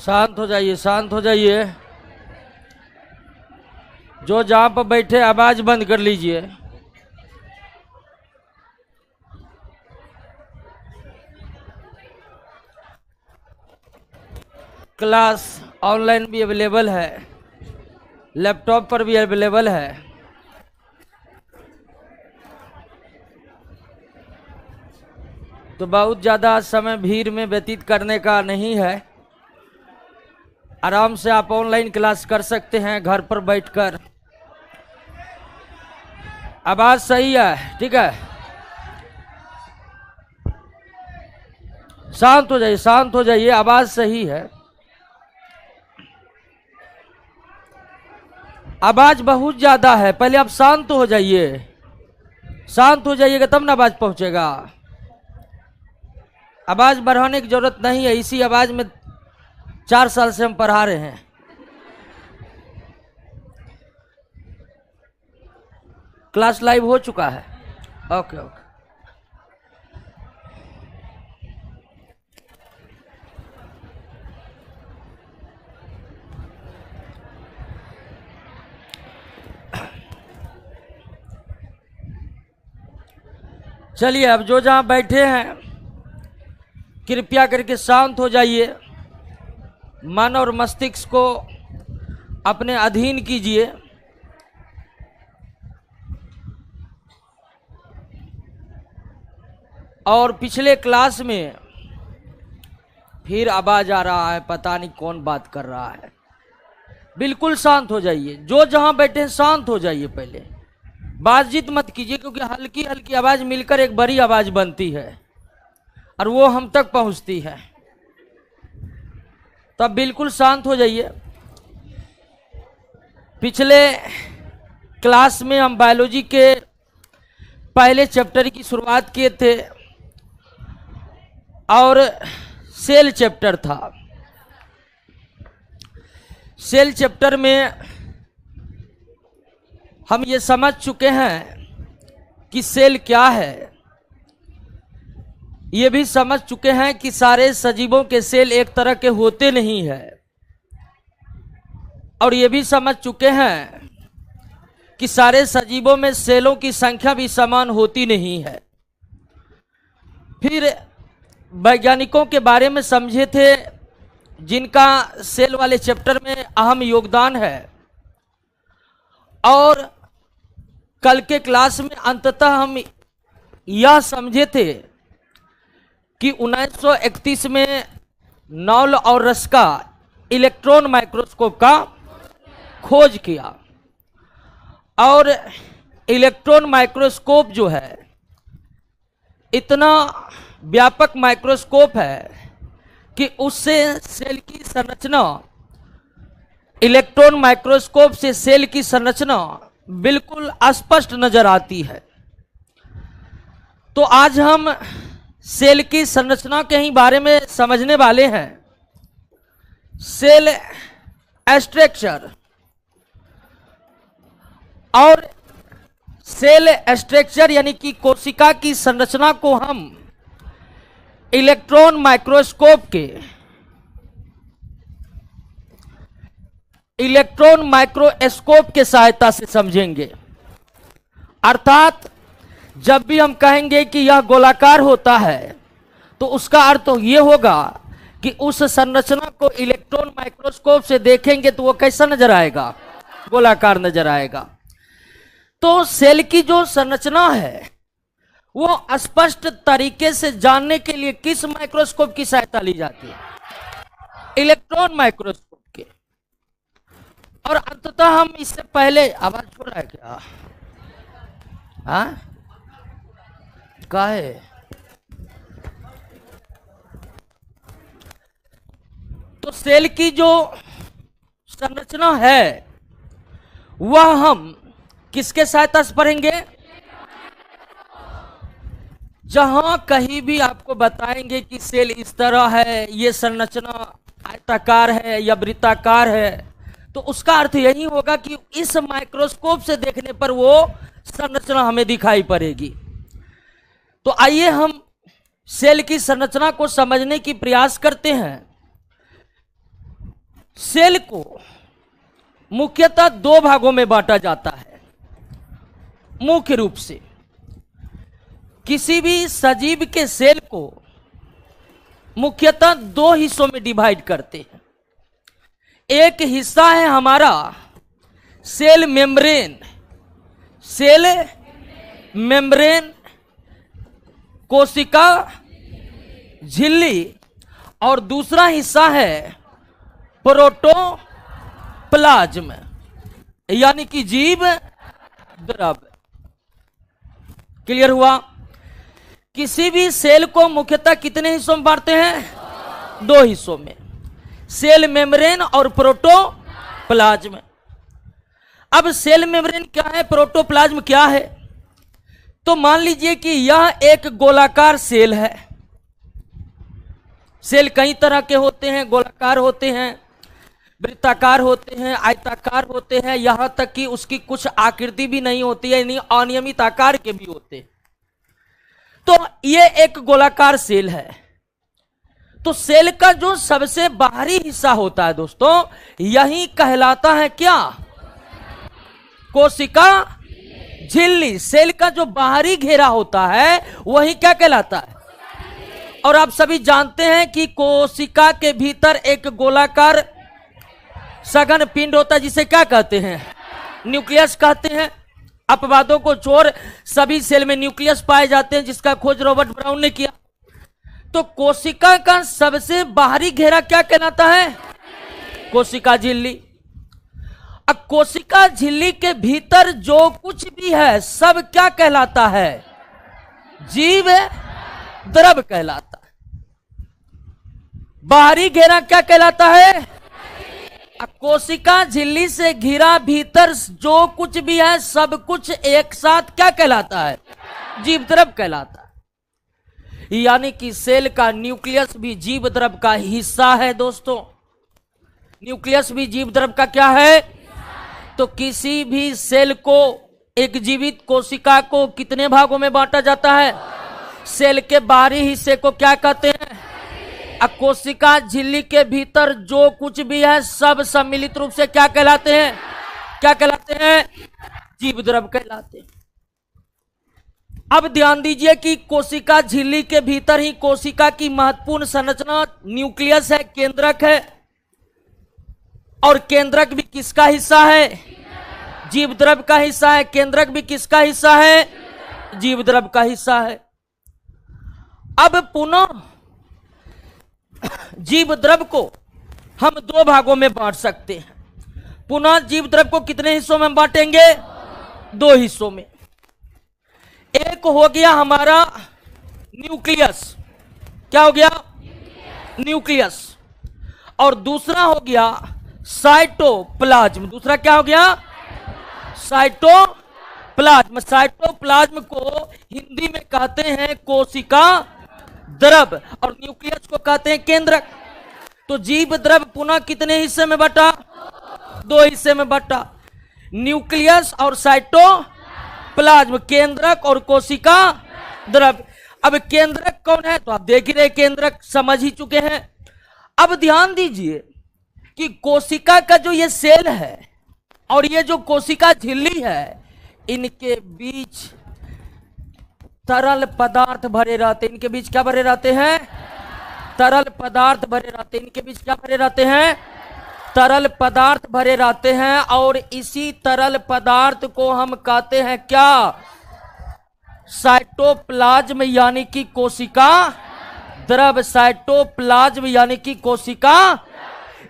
शांत हो जाइए, शांत हो जाइए। जो जहां पर बैठे आवाज बंद कर लीजिए। क्लास ऑनलाइन भी अवेलेबल है, लैपटॉप पर भी अवेलेबल है। तो बहुत ज़्यादा समय भीड़ में व्यतीत करने का नहीं है। आराम से आप ऑनलाइन क्लास कर सकते हैं घर पर बैठकर। आवाज़ सही है, ठीक है। शांत हो जाइए, शांत हो जाइए, आवाज़ सही है। आवाज़ बहुत ज़्यादा है, पहले आप शांत हो जाइए। शांत हो जाइएगा तब ना आवाज़ पहुंचेगा। आवाज़ बढ़ाने की जरूरत नहीं है, इसी आवाज़ में 4 साल से हम पढ़ा रहे हैं। क्लास लाइव हो चुका है। Okay okay. चलिए, अब जो जहां बैठे हैं कृपया करके शांत हो जाइए। मन और मस्तिष्क को अपने अधीन कीजिए। और पिछले क्लास में फिर आवाज आ रहा है, पता नहीं कौन बात कर रहा है। बिल्कुल शांत हो जाइए, जो जहां बैठे शांत हो जाइए। पहले बातचीत मत कीजिए, क्योंकि हल्की हल्की आवाज मिलकर एक बड़ी आवाज बनती है और वो हम तक पहुंचती है। तो अब बिल्कुल शांत हो जाइए। पिछले क्लास में हम बायोलॉजी के पहले चैप्टर की शुरुआत किए थे और सेल चैप्टर था। सेल चैप्टर में हम ये समझ चुके हैं कि सेल क्या है। ये भी समझ चुके हैं कि सारे सजीवों के सेल एक तरह के होते नहीं है। और ये भी समझ चुके हैं कि सारे सजीवों में सेलों की संख्या भी समान होती नहीं है। फिर वैज्ञानिकों के बारे में समझे थे, जिनका सेल वाले चैप्टर में अहम योगदान है। और कल के क्लास में अंततः हम यह समझे थे कि 1931 में नॉल और रस्का इलेक्ट्रॉन माइक्रोस्कोप का खोज किया। और इलेक्ट्रॉन माइक्रोस्कोप जो है इतना व्यापक माइक्रोस्कोप है कि उससे सेल की संरचना, इलेक्ट्रॉन माइक्रोस्कोप से सेल की संरचना बिल्कुल स्पष्ट नजर आती है। तो आज हम सेल की संरचना के ही बारे में समझने वाले हैं। Cell structure. और सेल स्ट्रक्चर यानी कि कोशिका की संरचना को हम इलेक्ट्रॉन माइक्रोस्कोप के सहायता से समझेंगे। अर्थात जब भी हम कहेंगे कि यह गोलाकार होता है तो उसका अर्थ तो ये होगा कि उस संरचना को इलेक्ट्रॉन माइक्रोस्कोप से देखेंगे तो वो कैसा नजर आएगा? गोलाकार नजर आएगा। तो सेल की जो संरचना है वो स्पष्ट तरीके से जानने के लिए किस माइक्रोस्कोप की सहायता ली जाती है? इलेक्ट्रॉन माइक्रोस्कोप के। और अंततः हम इससे पहले आवाज छोड़ रहा है क्या? हाँ, क्या है? तो सेल की जो संरचना है वह हम किसके सहायता से पढ़ेंगे? जहां कहीं भी आपको बताएंगे कि सेल इस तरह है, ये संरचना आयताकार है या वृत्ताकार है, तो उसका अर्थ यही होगा कि इस माइक्रोस्कोप से देखने पर वो संरचना हमें दिखाई पड़ेगी। तो आइए हम सेल की संरचना को समझने की प्रयास करते हैं। सेल को मुख्यतः दो भागों में बांटा जाता है। मुख्य रूप से किसी भी सजीव के सेल को मुख्यतः दो हिस्सों में डिवाइड करते हैं। एक हिस्सा है हमारा सेल मेम्ब्रेन, सेल मेम्ब्रेन, कोशिका झिल्ली, और दूसरा हिस्सा है प्रोटोप्लाज्म यानी कि जीव द्रव। क्लियर हुआ? किसी भी सेल को मुख्यतः कितने हिस्सों में बांटते हैं? दो हिस्सों में, सेल मेम्ब्रेन और प्रोटोप्लाज्म। अब सेल मेम्ब्रेन क्या है, प्रोटोप्लाज्म क्या है? तो मान लीजिए कि यह एक गोलाकार सेल है। सेल कई तरह के होते हैं, गोलाकार होते हैं, वृत्ताकार होते हैं, आयताकार होते हैं, यहां तक कि उसकी कुछ आकृति भी नहीं होती है, यानी अनियमित आकार के भी होते हैं। तो ये एक गोलाकार सेल है। तो सेल का जो सबसे बाहरी हिस्सा होता है दोस्तों, यही कहलाता है क्या? कोशिका झिल्ली। सेल का जो बाहरी घेरा होता है वही क्या कहलाता है? और आप सभी जानते हैं कि कोशिका के भीतर एक गोलाकार सघन पिंड होता है, जिसे क्या कहते हैं? न्यूक्लियस कहते हैं। अपवादों को छोड़ सभी सेल में न्यूक्लियस पाए जाते हैं, जिसका खोज रॉबर्ट ब्राउन ने किया। तो कोशिका का सबसे बाहरी घेरा क्या कहलाता है? कोशिका झिल्ली। अब कोशिका झिल्ली के भीतर जो कुछ भी है सब क्या कहलाता है? जीव द्रव कहलाता है। बाहरी घेरा क्या कहलाता है? कोशिका झिल्ली से घिरा भीतर जो कुछ भी है सब कुछ एक साथ क्या कहलाता है? जीव द्रव कहलाता है। यानी कि सेल का न्यूक्लियस भी जीव द्रव का हिस्सा है दोस्तों। न्यूक्लियस भी जीव द्रव का क्या है? तो किसी भी सेल को, एक जीवित कोशिका को कितने भागों में बांटा जाता है? सेल के बाहरी हिस्से को क्या कहते हैं? कोशिका झिल्ली के भीतर जो कुछ भी है सब सम्मिलित रूप से क्या कहलाते हैं? क्या कहलाते हैं? जीव द्रव कहलाते हैं। अब ध्यान दीजिए कि कोशिका झिल्ली के भीतर ही कोशिका की महत्वपूर्ण संरचना न्यूक्लियस है, केंद्रक है। और केंद्रक भी किसका हिस्सा है? जीव द्रव का हिस्सा है। केंद्रक भी किसका हिस्सा है? जीव द्रव का हिस्सा है। अब पुनः जीव द्रव को हम दो भागों में बांट सकते हैं। पुनः जीव द्रव को कितने हिस्सों में बांटेंगे? दो हिस्सों में। एक हो गया हमारा न्यूक्लियस। क्या हो गया? न्यूक्लियस। और दूसरा हो गया साइटोप्लाज्म। दूसरा क्या हो गया? साइटोप्लाज्म। साइटोप्लाज्म को हिंदी में कहते हैं कोशिका द्रव और न्यूक्लियस को कहते हैं केंद्रक। तो जीव द्रव पुनः कितने हिस्से में बटा? दो हिस्से में बटा। न्यूक्लियस और साइटोप्लाज्म, केंद्रक और कोशिका द्रव। अब केंद्रक कौन है? तो आप देख ही रहे, केंद्रक समझ ही चुके हैं। अब ध्यान दीजिए कि कोशिका का जो ये सेल है और ये जो कोशिका झिल्ली है, इनके बीच तरल पदार्थ भरे रहते हैं। इनके बीच क्या भरे रहते हैं? तरल पदार्थ भरे रहते हैं। इनके बीच क्या भरे रहते हैं? तरल पदार्थ भरे रहते हैं। और इसी तरल पदार्थ को हम कहते हैं क्या? साइटोप्लाज्म यानी कि कोशिका द्रव। साइटोप्लाज्म यानी कि कोशिका,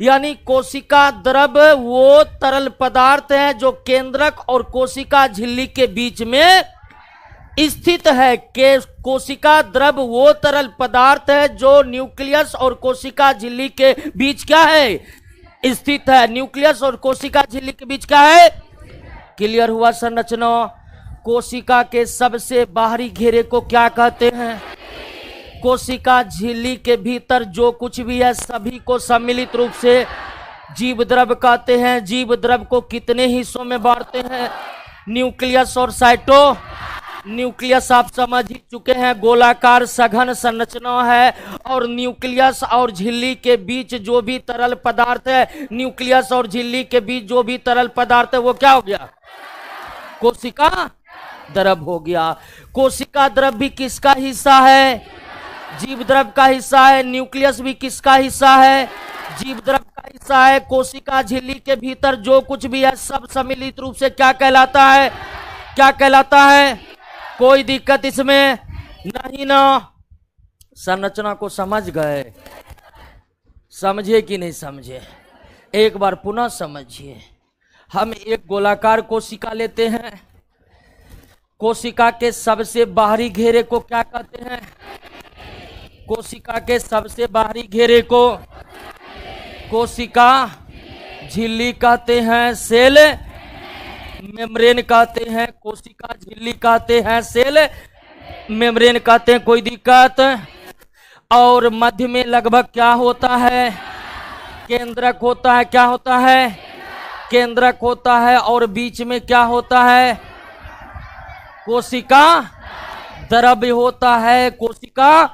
यानी कोशिका द्रव वो तरल पदार्थ है जो केंद्रक और कोशिका झिल्ली के बीच में स्थित है। के कोशिका द्रव वो तरल पदार्थ है जो न्यूक्लियस और कोशिका झिल्ली के बीच क्या है? स्थित है। न्यूक्लियस और कोशिका झिल्ली के बीच क्या है? क्लियर हुआ संरचना? कोशिका के सबसे बाहरी घेरे को क्या कहते हैं? कोशिका झिल्ली के भीतर जो कुछ भी है सभी को सम्मिलित रूप से जीव द्रव कहते हैं। जीव द्रव को कितने हिस्सों में बांटते हैं? न्यूक्लियस और न्यूक्लियस आप समझ ही चुके हैं, गोलाकार सघन संरचना है। और न्यूक्लियस और झिल्ली के बीच जो भी तरल पदार्थ है, न्यूक्लियस और झिल्ली के बीच जो भी तरल पदार्थ है वो क्या हो गया? कोशिका द्रव हो गया। कोशिका द्रव भी किसका हिस्सा है? जीव द्रव का हिस्सा है। न्यूक्लियस भी किसका हिस्सा है? जीव द्रव का हिस्सा है। कोशिका झिल्ली के भीतर जो कुछ भी है सब सम्मिलित रूप से क्या कहलाता है? क्या कहलाता है? कोई दिक्कत इसमें नहीं ना? संरचना को समझ गए? समझे कि नहीं समझे? एक बार पुनः समझिए। हम एक गोलाकार कोशिका लेते हैं। कोशिका के सबसे बाहरी घेरे को क्या कहते हैं? कोशिका के सबसे बाहरी घेरे को कोशिका झिल्ली कहते हैं, सेल मेम्ब्रेन कहते हैं। कोशिका झिल्ली कहते हैं, सेल मेम्ब्रेन कहते हैं। कोई दिक्कत? और मध्य में लगभग क्या होता है? केंद्रक होता है। क्या होता है? केंद्रक होता है। और बीच में क्या होता है? कोशिका द्रव होता है। कोशिका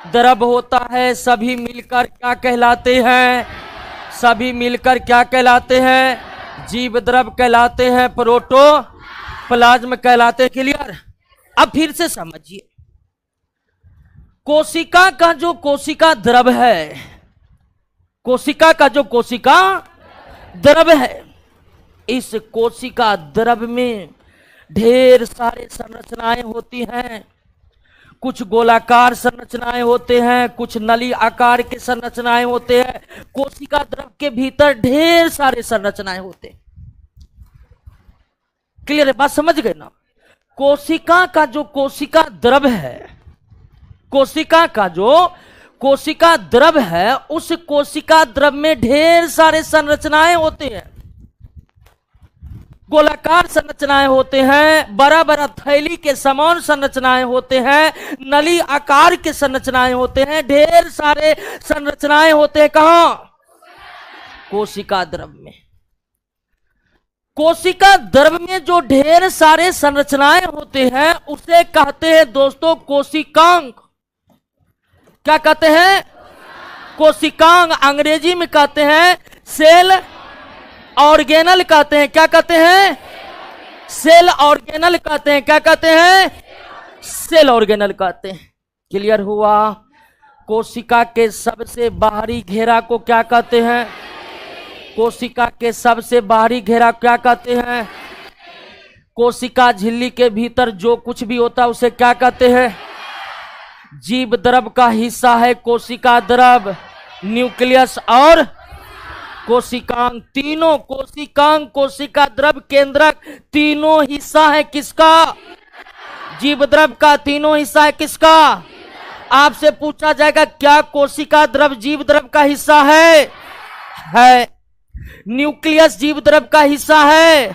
द्रव होता है। सभी मिलकर क्या कहलाते हैं? सभी मिलकर क्या कहलाते हैं? जीव द्रव कहलाते हैं, प्रोटोप्लाज्म कहलाते हैं। क्लियर? अब फिर से समझिए। कोशिका का जो कोशिका द्रव है, कोशिका का जो कोशिका द्रव है, इस कोशिका द्रव में ढेर सारे संरचनाएं होती हैं। कुछ गोलाकार संरचनाएं होते हैं, कुछ नली आकार के संरचनाएं होते हैं। कोशिका द्रव के भीतर ढेर सारे संरचनाएं होते हैं। क्लियर है? बात समझ गए ना? कोशिका का जो कोशिका द्रव है, कोशिका का जो कोशिका द्रव है, उस कोशिका द्रव में ढेर सारे संरचनाएं होते हैं। गोलाकार संरचनाएं होते हैं, बड़ा बड़ा थैली के समान संरचनाएं होते हैं, नली आकार के संरचनाएं होते हैं, ढेर सारे संरचनाएं होते हैं। कहां? कोशिका द्रव में। कोशिका द्रव में जो ढेर सारे संरचनाएं होते हैं उसे कहते हैं दोस्तों कोशिकांग। क्या कहते हैं? कोशिकांग। अंग्रेजी में कहते हैं सेल ऑर्गेनल कहते हैं। क्या कहते हैं? सेल ऑर्गेनल कहते हैं। क्या कहते हैं? सेल ऑर्गेनल कहते हैं। क्लियर हुआ? कोशिका के सबसे बाहरी घेरा को क्या कहते हैं? कोशिका के सबसे बाहरी घेरा क्या कहते हैं? कोशिका झिल्ली के भीतर जो कुछ भी होता है उसे क्या कहते हैं? जीव द्रव का हिस्सा है कोशिका द्रव, न्यूक्लियस और कोशिकांग। तीनों कोशिकांग, कोशिका द्रव, केंद्रक, तीनों हिस्सा है किसका? जीव द्रव का। तीनों हिस्सा है किसका? आपसे पूछा जाएगा क्या कोशिका द्रव जीव द्रव का हिस्सा है? न्यूक्लियस जीव द्रव का हिस्सा है?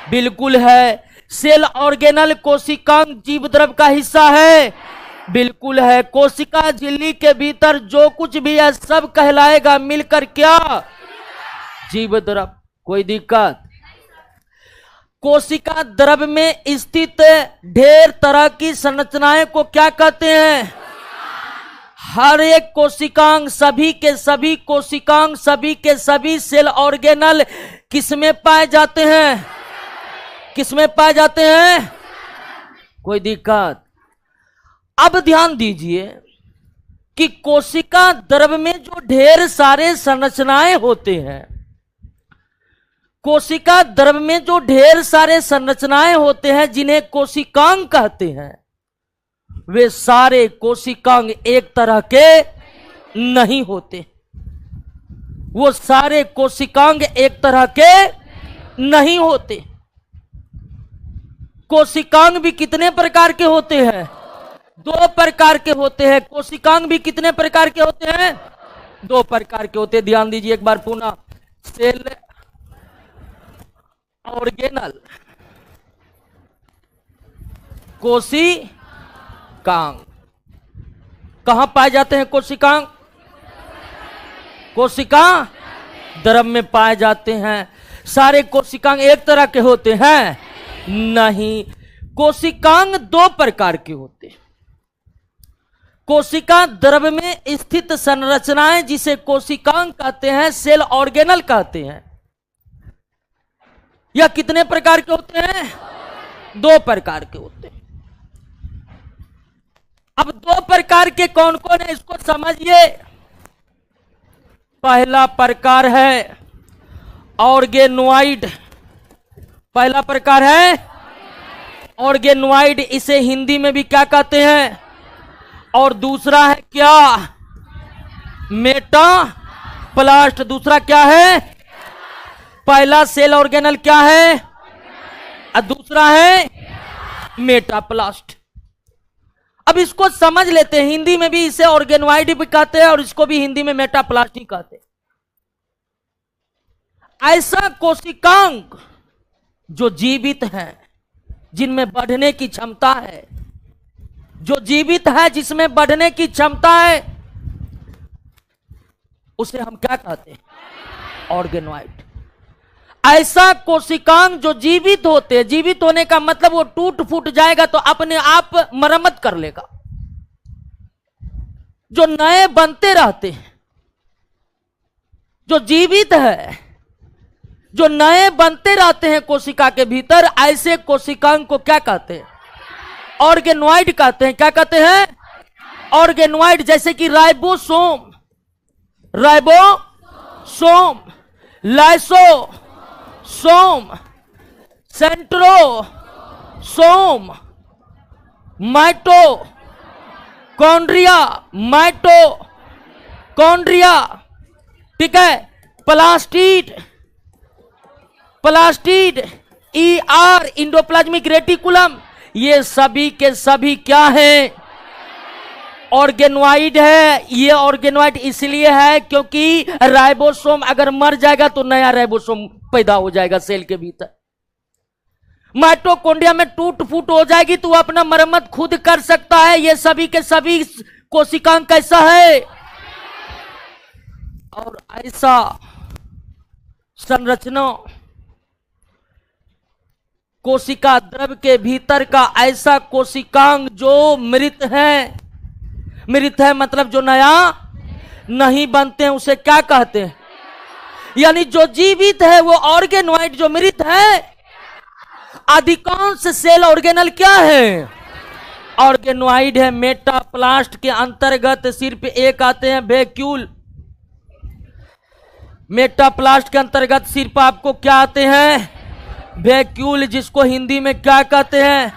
बिल्कुल है। सेल ऑर्गेनल कोशिकांग जीव द्रव का हिस्सा है? बिल्कुल है। कोशिका झिल्ली के भीतर जो कुछ भी है सब कहलाएगा मिलकर क्या? जीव द्रव। कोई दिक्कत? कोशिका द्रव में स्थित ढेर तरह की संरचनाएं को क्या कहते हैं? हर एक कोशिकांग, सभी के सभी कोशिकांग, सभी के सभी सेल ऑर्गेनल किसमें पाए जाते हैं? किसमें पाए जाते हैं? कोई दिक्कत? अब ध्यान दीजिए कि कोशिका द्रव में जो ढेर सारे संरचनाएं होते हैं, कोशिका द्रव में जो ढेर सारे संरचनाएं होते हैं जिन्हें कोशिकांग कहते हैं, वे सारे कोशिकांग एक तरह के नहीं होते। वो सारे कोशिकांग एक तरह के नहीं होते। कोशिकांग भी कितने प्रकार के होते हैं? 2 प्रकार के होते हैं। कोशिकांग भी कितने प्रकार के होते हैं? 2 प्रकार के होते हैं। ध्यान दीजिए एक बार पुनः। सेल ऑर्गेनल, कोशिकांग। कहां पाए जाते हैं कोशिकांग? कोशिका द्रव में पाए जाते हैं। सारे कोशिकांग एक तरह के होते हैं? नहीं। कोशिकांग दो प्रकार के होते हैं। कोशिका द्रव्य में स्थित संरचनाएं जिसे कोशिकांग कहते हैं, सेल ऑर्गेनल कहते हैं। यह कितने प्रकार के होते हैं? दो प्रकार के होते हैं। अब दो प्रकार के कौन कौन है इसको समझिए। पहला प्रकार है ऑर्गेनोइड। पहला प्रकार है ऑर्गेनोइड, इसे हिंदी में भी क्या कहते हैं? और दूसरा है क्या? मेटाप्लास्ट। दूसरा क्या है? पहला सेल ऑर्गेनल क्या है और दूसरा है मेटाप्लास्ट। अब इसको समझ लेते हैं। हिंदी में भी इसे ऑर्गेनोइड भी कहते हैं और इसको भी हिंदी में मेटाप्लास्ट ही कहते हैं। ऐसा कोशिकांग जो जीवित है, जिनमें बढ़ने की क्षमता है, जो जीवित है जिसमें बढ़ने की क्षमता है, उसे हम क्या कहते हैं? ऑर्गेनोइड। ऐसा कोशिकांग जो जीवित होते हैं, जीवित होने का मतलब वो टूट फूट जाएगा तो अपने आप मरम्मत कर लेगा, जो नए बनते रहते हैं, जो जीवित है, जो नए बनते रहते हैं कोशिका के भीतर, ऐसे कोशिकांग को क्या कहते हैं? ऑर्गेनोइड कहते हैं। क्या कहते हैं? ऑर्गेनोइड। जैसे कि ribosome, ribosome, lysosome, centrosome, mitochondria, mitochondria, ठीक है, plastid, plastid, ER, endoplasmic reticulum, ये सभी के सभी क्या हैं? ऑर्गेनोइड है। ये ऑर्गेनोइड इसलिए है क्योंकि राइबोसोम अगर मर जाएगा तो नया राइबोसोम पैदा हो जाएगा सेल के भीतर। माइटोकॉन्ड्रिया में टूट फूट हो जाएगी तो वो अपना मरम्मत खुद कर सकता है। ये सभी के सभी कोशिकांग कैसा है? और ऐसा संरचना कोशिका द्रव्य के भीतर का ऐसा कोशिकांग जो मृत है, मृत है मतलब जो नया नहीं बनते हैं, उसे क्या कहते हैं? यानी जो जीवित है वो ऑर्गेनोइड, जो मृत है अधिकांश सेल ऑर्गेनल क्या है? ऑर्गेनोइड है। मेटाप्लास्ट के अंतर्गत सिर्फ एक आते हैं, वैक्यूल। मेटाप्लास्ट के अंतर्गत सिर्फ आपको क्या आते हैं? वैक्यूल, जिसको हिंदी में क्या कहते हैं?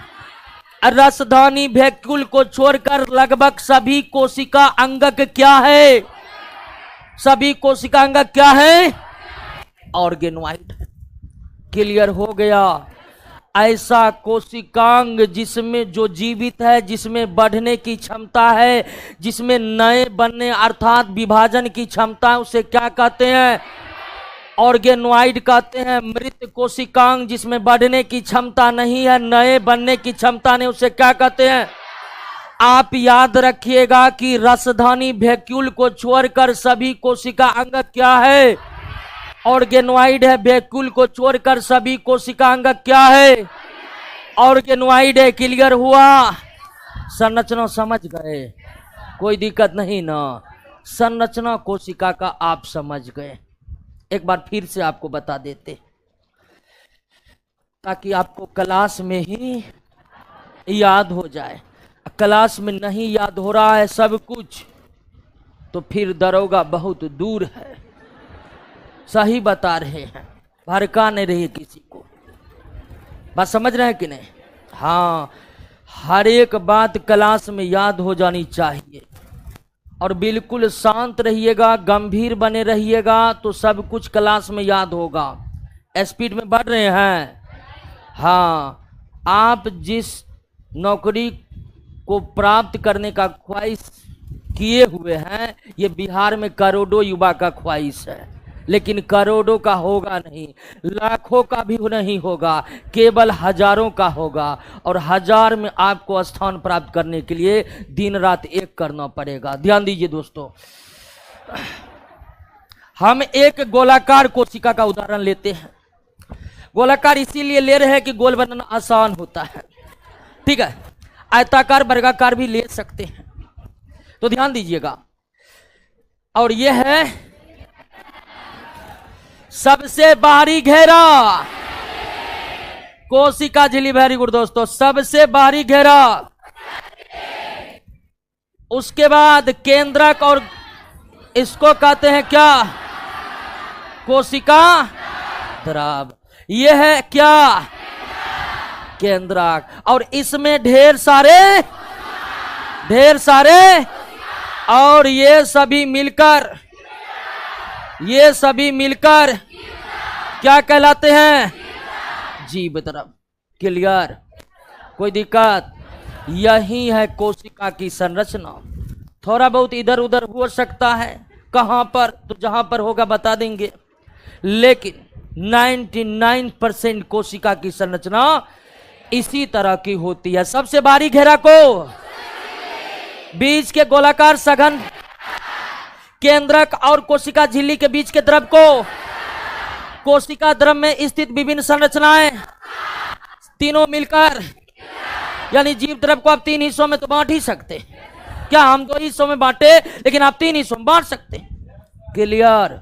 रसधानी। वैक्यूल को छोड़कर लगभग सभी कोशिका अंगक क्या है? सभी कोशिका अंगक क्या है? ऑर्गेनोइड। क्लियर हो गया? ऐसा कोशिकांग जिसमें जो जीवित है, जिसमें बढ़ने की क्षमता है, जिसमें नए बनने अर्थात विभाजन की क्षमता है, उसे क्या कहते हैं? ऑर्गेनोइड कहते हैं। मृत कोशिकांग जिसमें बढ़ने की क्षमता नहीं है, नए बनने की क्षमता नहीं, उसे क्या कहते हैं? आप याद रखिएगा कि रसधानी वैक्यूल को छोड़कर सभी कोशिका अंग क्या है? ऑर्गेनोइड है। वैक्यूल को छोड़कर सभी कोशिका अंग क्या है? ऑर्गेनोइड है। क्लियर हुआ? संरचना समझ गए? कोई दिक्कत नहीं ना? संरचना कोशिका का आप समझ गए। एक बार फिर से आपको बता देते ताकि आपको क्लास में ही याद हो जाए। क्लास में नहीं याद हो रहा है सब कुछ तो फिर दरोगा बहुत दूर है। सही बता रहे हैं, भड़का नहीं रही किसी को। बात समझ रहे हैं कि नहीं? हाँ, हर एक बात क्लास में याद हो जानी चाहिए और बिल्कुल शांत रहिएगा, गंभीर बने रहिएगा तो सब कुछ क्लास में याद होगा। स्पीड में बढ़ रहे हैं? हाँ, आप जिस नौकरी को प्राप्त करने का ख्वाहिश किए हुए हैं, ये बिहार में करोड़ों युवा का ख्वाहिश है, लेकिन करोड़ों का होगा नहीं, लाखों का भी नहीं होगा, केवल हजारों का होगा। और हजार में आपको स्थान प्राप्त करने के लिए दिन रात एक करना पड़ेगा। ध्यान दीजिए दोस्तों, हम एक गोलाकार कोशिका का उदाहरण लेते हैं। गोलाकार इसीलिए ले रहे हैं कि गोल बनाना आसान होता है। ठीक है, आयताकार वर्गाकार भी ले सकते हैं। तो ध्यान दीजिएगा, और यह है सबसे बाहरी घेरा कोशिका झिल्ली। वेरी गुड दोस्तों, सबसे बाहरी घेरा। उसके बाद केंद्रक, और इसको कहते हैं क्या? कोशिका द्रव। यह है क्या? केंद्रक। और इसमें ढेर सारे और ये सभी मिलकर क्या कहलाते हैं? जीव द्रव। क्लियर? कोई दिक्कत? यही है कोशिका की संरचना। थोड़ा बहुत इधर उधर हो सकता है, कहां पर, तो जहां पर होगा बता देंगे, लेकिन 99% कोशिका की संरचना इसी तरह की होती है। सबसे बाहरी घेरा को, बीच के गोलाकार सघन केंद्रक और कोशिका झिल्ली के बीच के द्रव को, कोशिका द्रव में स्थित विभिन्न संरचनाएं तीनों मिलकर, यानी जीव द्रव को आप 3 हिस्सों में तो बांट ही सकते। क्या हम 2 हिस्सों में बांटे, लेकिन आप 3 हिस्सों में बांट सकते। क्लियर?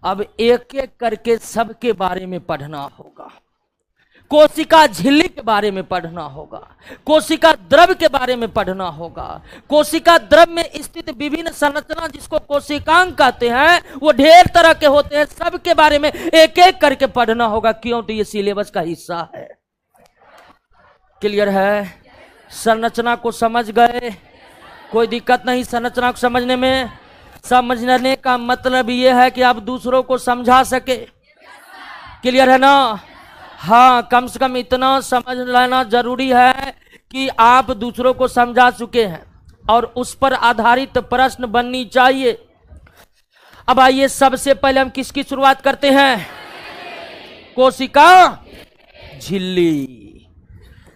अब एक एक करके सबके बारे में पढ़ना होगा। कोशिका झिल्ली के बारे में पढ़ना होगा, कोशिका द्रव के बारे में पढ़ना होगा। कोशिका द्रव में स्थित विभिन्न संरचना जिसको कोशिकांग कहते हैं, वो ढेर तरह के होते हैं, सबके बारे में एक एक करके पढ़ना होगा। क्यों? तो ये सिलेबस का हिस्सा है। क्लियर है? संरचना को समझ गए? कोई दिक्कत नहीं संरचना को समझने में। समझने का मतलब ये है कि आप दूसरों को समझा सके। क्लियर है ना? हाँ, कम से कम इतना समझ लेना जरूरी है कि आप दूसरों को समझा चुके हैं और उस पर आधारित प्रश्न बननी चाहिए। अब आइए, सबसे पहले हम किसकी शुरुआत करते हैं? कोशिका झिल्ली।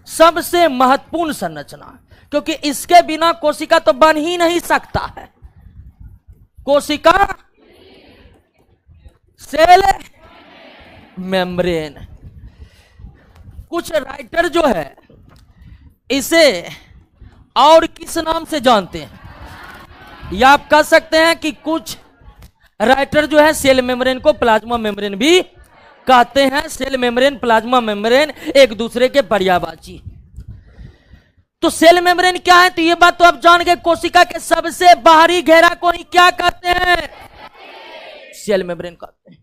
सबसे महत्वपूर्ण संरचना, क्योंकि इसके बिना कोशिका तो बन ही नहीं सकता है। कोशिका सेल मेम्ब्रेन। कुछ राइटर जो है इसे और किस नाम से जानते हैं? या आप कह सकते हैं कि कुछ राइटर जो है सेल मेम्ब्रेन को प्लाज्मा मेम्ब्रेन भी कहते हैं। सेल मेम्ब्रेन, प्लाज्मा मेम्ब्रेन एक दूसरे के पर्यायवाची। तो सेल मेम्ब्रेन क्या है? तो ये बात तो आप जान गए। कोशिका के सबसे बाहरी घेरा को ही क्या कहते हैं? सेल मेम्ब्रेन कहते हैं।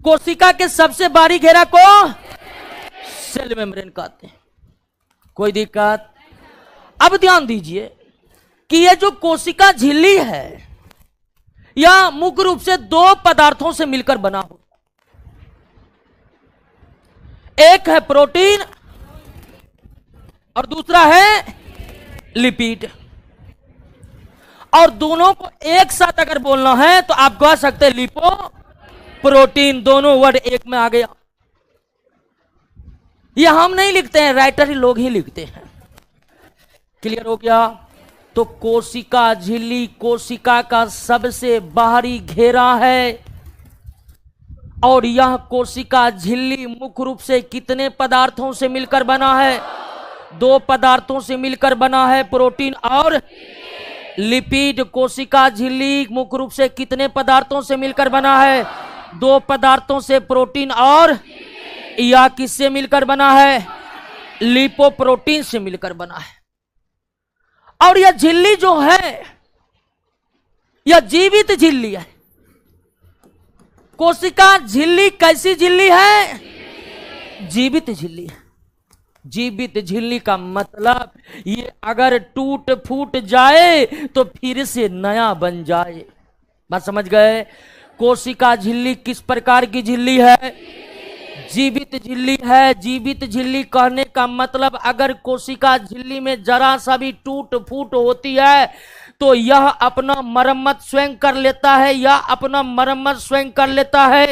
कोशिका के सबसे बाहरी घेरा को सेल मेम्ब्रेन कहते हैं। कोई दिक्कत? अब ध्यान दीजिए कि ये जो कोशिका झिल्ली है, यह मुख्य रूप से 2 पदार्थों से मिलकर बना होता है। एक है प्रोटीन और दूसरा है लिपिड। और दोनों को एक साथ अगर बोलना है तो आप कह सकते हैं लिपो प्रोटीन। दोनों वर्ड एक में आ गया। यह हम नहीं लिखते हैं, राइटर ही लोग ही लिखते हैं। क्लियर हो गया? तो कोशिका झिल्ली कोशिका का सबसे बाहरी घेरा है। और यह कोशिका झिल्ली मुख्य रूप से कितने पदार्थों से मिलकर बना है? 2 पदार्थों से मिलकर बना है, प्रोटीन और लिपिड। कोशिका झिल्ली मुख्य रूप से कितने पदार्थों से मिलकर बना है? 2 पदार्थों से, प्रोटीन और, या किससे मिलकर बना है? लिपोप्रोटीन से मिलकर बना है। और यह झिल्ली जो है, यह जीवित झिल्ली है। कोशिका झिल्ली कैसी झिल्ली है? जीवित झिल्ली है। जीवित झिल्ली का मतलब ये अगर टूट फूट जाए तो फिर से नया बन जाए। बात समझ गए? कोशिका झिल्ली किस प्रकार की झिल्ली है? जीवित झिल्ली है। जीवित झिल्ली कहने का मतलब अगर कोशिका झिल्ली में जरा सा भी टूट फूट होती है तो यह अपना मरम्मत स्वयं कर लेता है, या अपना मरम्मत स्वयं कर लेता है।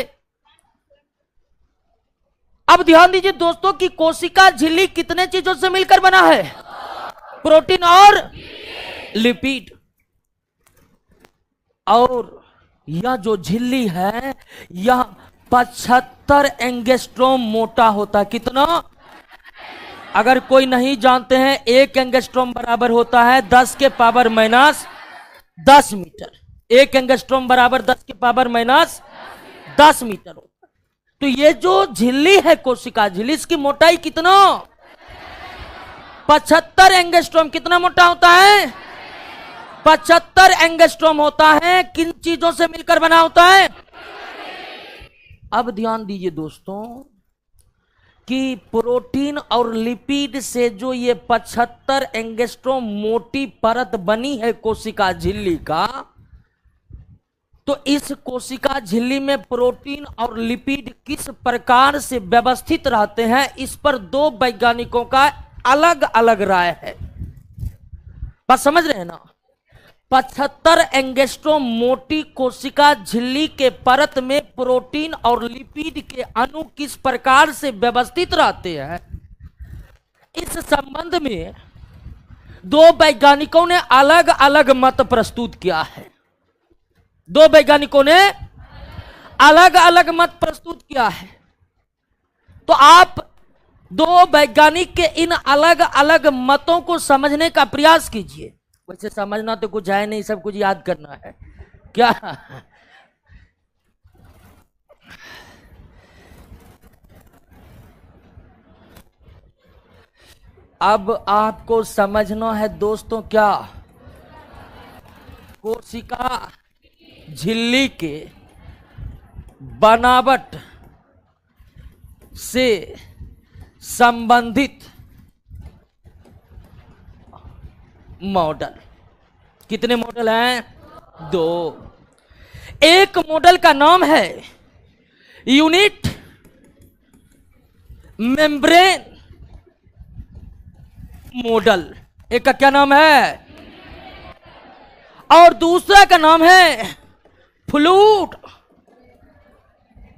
अब ध्यान दीजिए दोस्तों कि कोशिका झिल्ली कितने चीजों से मिलकर बना है? प्रोटीन और लिपिड। और यह जो झिल्ली है यह 75 एंगस्ट्रोम मोटा होता है। कितना? अगर कोई नहीं जानते हैं, 1 एंगस्ट्रॉम बराबर होता है 10 के पावर माइनस 10 मीटर। 1 एंगस्ट्रॉम बराबर 10 के पावर माइनस 10 मीटर होता है। तो ये जो झिल्ली है कोशिका झिल्ली, इसकी मोटाई कितना? 75 एंगस्ट्रॉम। कितना मोटा होता है? 75 एंगस्ट्रॉम होता है। किन चीजों से मिलकर बना होता है? अब ध्यान दीजिए दोस्तों कि प्रोटीन और लिपिड से जो ये 75 एंगस्ट्रॉम मोटी परत बनी है कोशिका झिल्ली का, तो इस कोशिका झिल्ली में प्रोटीन और लिपिड किस प्रकार से व्यवस्थित रहते हैं, इस पर 2 वैज्ञानिकों का अलग अलग राय है। बात समझ रहे हैं ना? 75 एंगस्ट्रॉम मोटी कोशिका झिल्ली के परत में प्रोटीन और लिपिड के अणु किस प्रकार से व्यवस्थित रहते हैं, इस संबंध में 2 वैज्ञानिकों ने अलग अलग मत प्रस्तुत किया है। 2 वैज्ञानिकों ने अलग अलग मत प्रस्तुत किया है। तो आप 2 वैज्ञानिक के इन अलग अलग मतों को समझने का प्रयास कीजिए। वैसे समझना तो कुछ है नहीं, सब कुछ याद करना है क्या? अब आपको समझना है दोस्तों क्या, कोशिका झिल्ली के बनावट से संबंधित मॉडल। कितने मॉडल हैं? 2। एक मॉडल का नाम है यूनिट मेम्ब्रेन मॉडल। एक का क्या नाम है? और दूसरा का नाम है फ्लूइड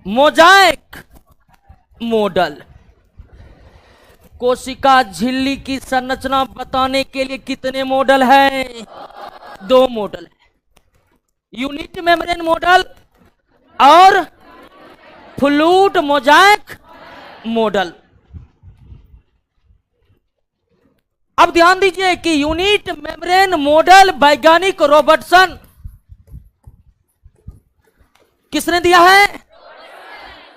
मोजाइक मॉडल। कोशिका झिल्ली की संरचना बताने के लिए कितने मॉडल हैं? 2 मॉडल है, यूनिट मेम्ब्रेन मॉडल और फ्लूइड मोजाइक मॉडल। अब ध्यान दीजिए कि यूनिट मेम्ब्रेन मॉडल वैज्ञानिक रॉबर्टसन किसने दिया है?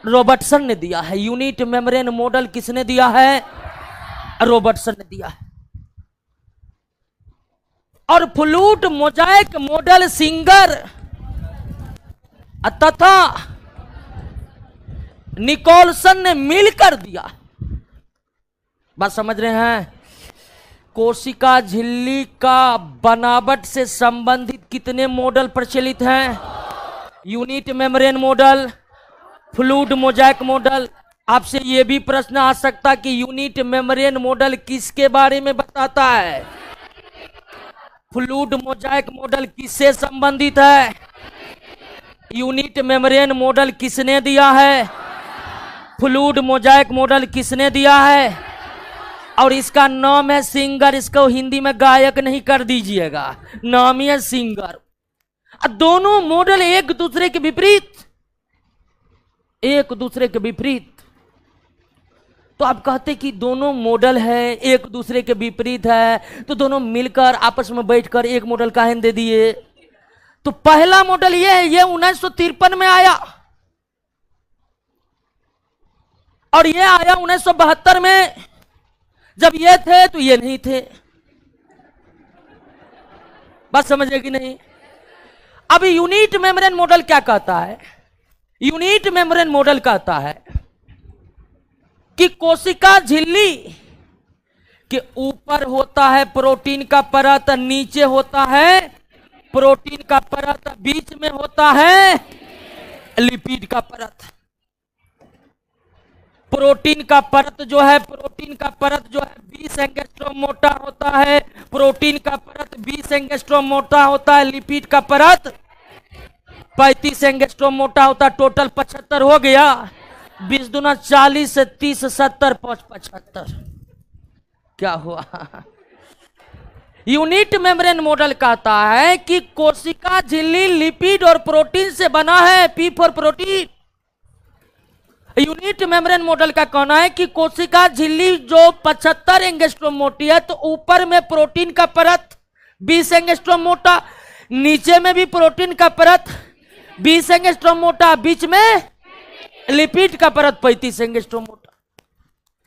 रॉबर्टसन ने दिया है। यूनिट मेम्ब्रेन मॉडल किसने दिया है? रॉबर्टसन ने दिया है। और फ्लूइड मोजाइक मॉडल सिंगर तथा निकोलसन ने मिलकर दिया। बात समझ रहे हैं? कोशिका झिल्ली का बनावट से संबंधित कितने मॉडल प्रचलित हैं? Unit membrane model, fluid Mosaic model. आपसे यह भी प्रश्न आ सकता कि यूनिट मेम्ब्रेन मॉडल किसके बारे में बताता है? फ्लूइड मोजाइक मॉडल किससे संबंधित है? यूनिट मेम्ब्रेन मॉडल किसने दिया है? फ्लूइड मोजाइक मॉडल किसने दिया है? और इसका नाम है सिंगर। इसको हिंदी में गायक नहीं कर दीजिएगा, नाम ही है सिंगर। दोनों मॉडल एक दूसरे के विपरीत, एक दूसरे के विपरीत। तो आप कहते कि दोनों मॉडल है एक दूसरे के विपरीत है, तो दोनों मिलकर आपस में बैठकर एक मॉडल काहे दे दिए? तो पहला मॉडल ये है, ये 1953 में आया और ये आया 1972 में। जब ये थे तो ये नहीं थे। बात समझे कि नहीं? अब यूनिट मेम्ब्रेन मॉडल क्या कहता है? यूनिट मेम्ब्रेन मॉडल कहता है कि कोशिका झिल्ली के ऊपर होता है प्रोटीन का परत, नीचे होता है प्रोटीन का परत, बीच में होता है लिपिड का परत। प्रोटीन का परत जो है 20 एंगस्ट्रॉम मोटा होता है। प्रोटीन का परत 20 एंगस्ट्रॉम मोटा होता है। लिपिड का परत 35 एंगस्ट्रॉम मोटा होता है। टोटल 75 हो गया। 20 दूना 40 से 30 70 5 75। क्या हुआ? यूनिट मेम्ब्रेन मॉडल कहता है कि कोशिका झिल्ली लिपिड और प्रोटीन से बना है, P for protein. Unit membrane model का कहना है कि कोशिका झिल्ली जो 75 एंगस्ट्रोम मोटी है, तो ऊपर में प्रोटीन का परत 20 एंगस्ट्रोम मोटा, नीचे में भी प्रोटीन का परत 20 एंगस्ट्रोम मोटा, बीच में लिपिड का परत 35 एंगस्ट्रोम मोटा।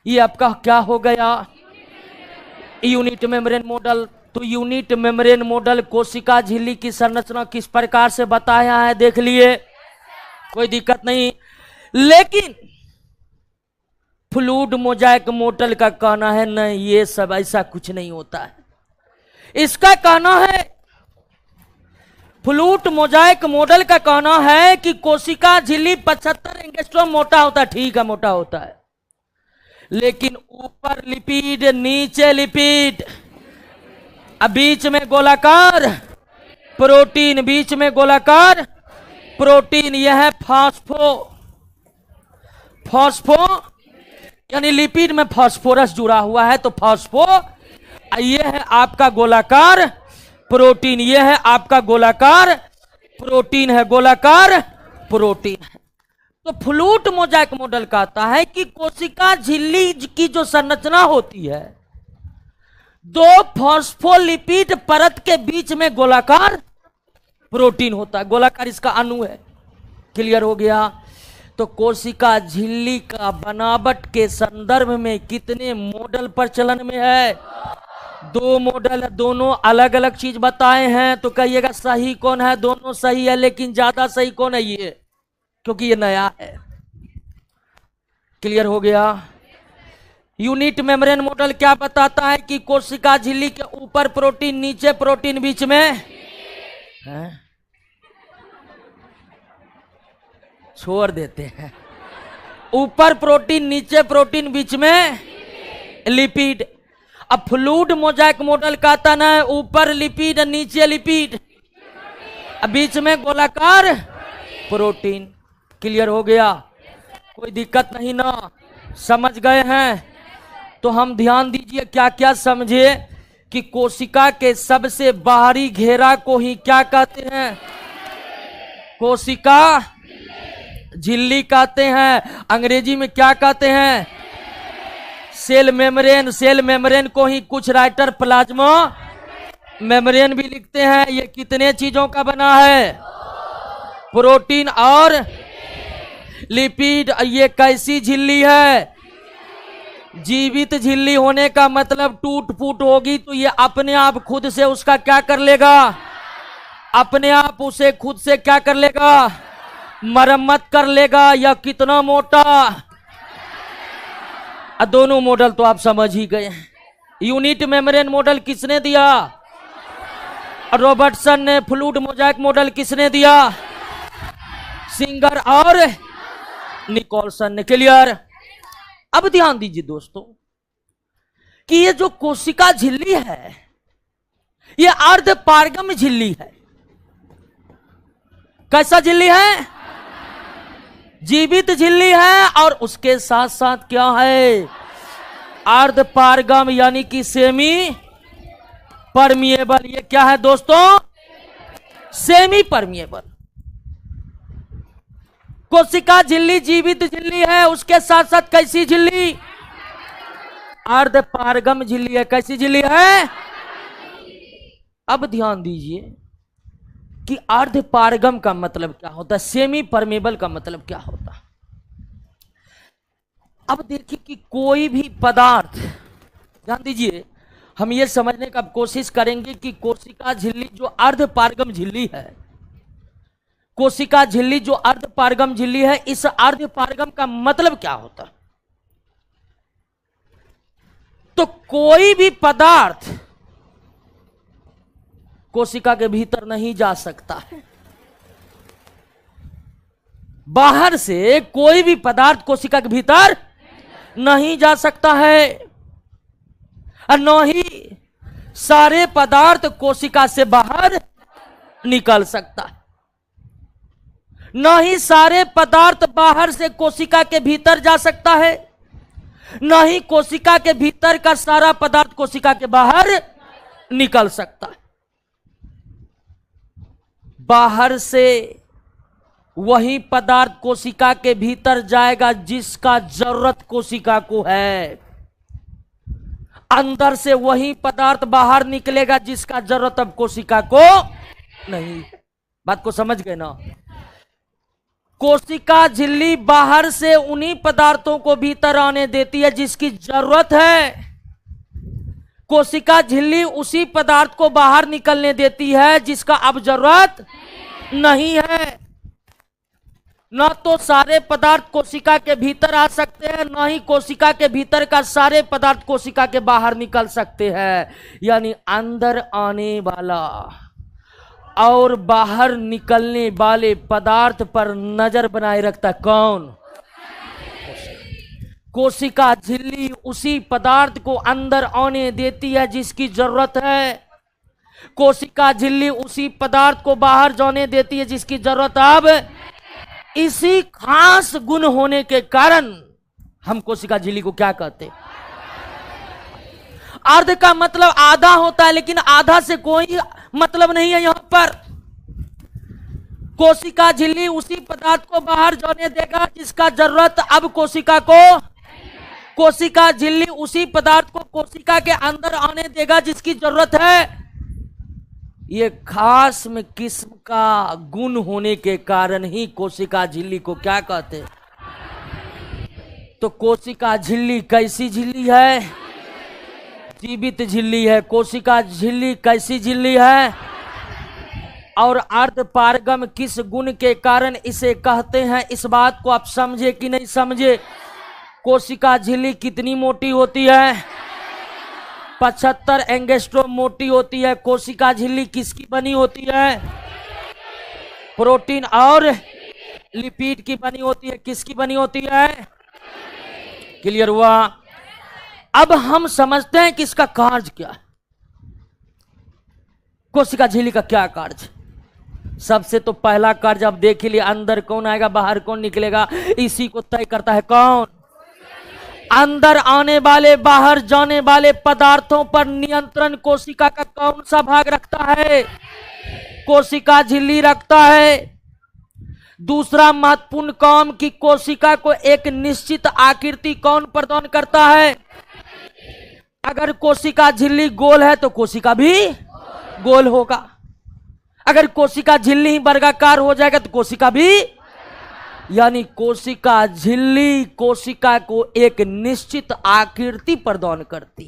ये आपका क्या हो गया? Unit membrane model. तो यूनिट मेम्ब्रेन मॉडल कोशिका झिल्ली की संरचना किस प्रकार से बताया है देख लिए, कोई दिक्कत नहीं। लेकिन फ्लूइड मोजाइक मॉडल का कहना है नहीं, ये सब ऐसा कुछ नहीं होता है। इसका कहना है, फ्लूइड मोजाइक मॉडल का कहना है कि कोशिका झिल्ली 75 एंगस्ट्रोम मोटा होता है। ठीक है, मोटा होता है, लेकिन ऊपर लिपिड, नीचे लिपिड, बीच में गोलाकार प्रोटीन, बीच में गोलाकार प्रोटीन। यह है फॉस्फो यानी लिपिड में फास्फोरस जुड़ा हुआ है, तो फास्फो। यह है आपका गोलाकार प्रोटीन, यह है आपका गोलाकार प्रोटीन है, गोलाकार प्रोटीन है। तो फ्लूइड मोजाइक मॉडल कहता है कि कोशिका झिल्ली की जो संरचना होती है, दो फॉस्फोलिपिड परत के बीच में गोलाकार प्रोटीन होता है, गोलाकार इसका अणु है। क्लियर हो गया? तो कोशिका झिल्ली का बनावट के संदर्भ में कितने मॉडल प्रचलन में है? 2 मॉडल, दोनों अलग अलग चीज बताए हैं। तो कहिएगा सही कौन है? दोनों सही है, लेकिन ज्यादा सही कौन है? ये, क्योंकि ये नया है। क्लियर हो गया? यूनिट मेम्ब्रेन मॉडल क्या बताता है कि कोशिका झिल्ली के ऊपर प्रोटीन, नीचे प्रोटीन, बीच में है? छोड़ देते हैं। ऊपर प्रोटीन, नीचे प्रोटीन, बीच में लिपिड। अब फ्लूइड मोजाइक मॉडल कहता ना, ऊपर लिपिड, नीचे लिपिड, बीच में गोलाकार प्रोटीन। क्लियर हो गया? कोई दिक्कत नहीं ना? समझ गए हैं? तो हम ध्यान दीजिए, क्या क्या समझे कि कोशिका के सबसे बाहरी घेरा को ही क्या कहते हैं? कोशिका झिल्ली कहते हैं। अंग्रेजी में क्या कहते हैं? Cell membrane. सेल मेम्ब्रेन को ही कुछ राइटर प्लाज्मा मेम्ब्रेन भी लिखते हैं। ये कितने चीजों का बना है? प्रोटीन और लिपिड। ये कैसी झिल्ली है? जीवित झिल्ली होने का मतलब टूट फूट होगी तो ये अपने आप खुद से उसका क्या कर लेगा? अपने आप उसे खुद से क्या कर लेगा? मरम्मत कर लेगा। या कितना मोटा? दोनों मॉडल तो आप समझ ही गए। यूनिट मेम्ब्रेन मॉडल किसने दिया? रॉबर्टसन ने। फ्लूइड मोजाइक मॉडल किसने दिया? सिंगर और निकोलसन ने। क्लियर? अब ध्यान दीजिए दोस्तों कि ये जो कोशिका झिल्ली है, ये अर्धपारगम झिल्ली है। कैसा झिल्ली है? जीवित झिल्ली है, और उसके साथ साथ क्या है? अर्धपारगम यानी कि सेमी परमिएबल। ये क्या है दोस्तों? Semi permeable. कोशिका झिल्ली जीवित झिल्ली है, उसके साथ साथ कैसी झिल्ली? अर्धपारगम झिल्ली है। कैसी झिल्ली है? अब ध्यान दीजिए कि अर्धपारगम का मतलब क्या होता है, सेमी परमेबल का मतलब क्या होता है। अब देखिए कि कोई भी पदार्थ, ध्यान दीजिए, हम ये समझने का कोशिश करेंगे कि कोशिका झिल्ली जो अर्धपारगम झिल्ली है, कोशिका झिल्ली जो अर्धपारगम झिल्ली है, इस अर्धपारगम का मतलब क्या होता है। तो कोई भी पदार्थ कोशिका के भीतर नहीं जा सकता है। बाहर से कोई भी पदार्थ कोशिका के भीतर नहीं जा सकता है, और न ही सारे पदार्थ कोशिका से बाहर निकल सकता है। न ही सारे पदार्थ बाहर से कोशिका के भीतर जा सकता है, न ही कोशिका के भीतर का सारा पदार्थ कोशिका के बाहर निकल सकता है। बाहर से वही पदार्थ कोशिका के भीतर जाएगा जिसका जरूरत कोशिका को है। अंदर से वही पदार्थ बाहर निकलेगा जिसका जरूरत अब कोशिका को नहीं। बात को समझ गए ना? कोशिका झिल्ली बाहर से उन्हीं पदार्थों को भीतर आने देती है जिसकी जरूरत है। कोशिका झिल्ली उसी पदार्थ को बाहर निकलने देती है जिसका अब जरूरत नहीं है। न तो सारे पदार्थ कोशिका के भीतर आ सकते हैं, न ही कोशिका के भीतर का सारे पदार्थ कोशिका के बाहर निकल सकते हैं। यानी अंदर आने वाला और बाहर निकलने वाले पदार्थ पर नजर बनाए रखता कौन? कोशिका झिल्ली उसी पदार्थ को अंदर आने देती है जिसकी जरूरत है। कोशिका झिल्ली उसी पदार्थ को बाहर जाने देती है जिसकी जरूरत अब। इसी खास गुण होने के कारण हम कोशिका झिल्ली को क्या कहते हैं? अर्ध का मतलब आधा होता है, लेकिन आधा से कोई मतलब नहीं है। यहां पर कोशिका झिल्ली उसी पदार्थ को बाहर जाने देगा जिसका जरूरत अब कोशिका को। कोशिका झिल्ली उसी पदार्थ को कोशिका के अंदर आने देगा जिसकी जरूरत है। ये खास में किस्म का गुण होने के कारण ही कोशिका झिल्ली को क्या कहते हैं? तो कोशिका झिल्ली कैसी झिल्ली है? जीवित झिल्ली है। कोशिका झिल्ली कैसी झिल्ली है? और अर्ध पारगम किस गुण के कारण इसे कहते हैं? इस बात को आप समझे कि नहीं समझे? कोशिका झिल्ली कितनी मोटी होती है? 75 एंगस्ट्रोम मोटी होती है। कोशिका झिल्ली किसकी बनी होती है? प्रोटीन और लिपिड की बनी होती है। किसकी बनी होती है? क्लियर हुआ? अब हम समझते हैं कि इसका कार्य क्या है। कोशिका झिल्ली का क्या कार्य? सबसे तो पहला कार्य अब देख लिए, अंदर कौन आएगा बाहर कौन निकलेगा, इसी को तय करता है कौन? अंदर आने वाले बाहर जाने वाले पदार्थों पर नियंत्रण कोशिका का कौन सा भाग रखता है? कोशिका झिल्ली रखता है। दूसरा महत्वपूर्ण काम कि कोशिका को एक निश्चित आकृति कौन प्रदान करता है? अगर कोशिका झिल्ली गोल है तो कोशिका भी गोल होगा। अगर कोशिका झिल्ली ही वर्गाकार हो जाएगा तो कोशिका भी। यानी कोशिका झिल्ली कोशिका को एक निश्चित आकृति प्रदान करती।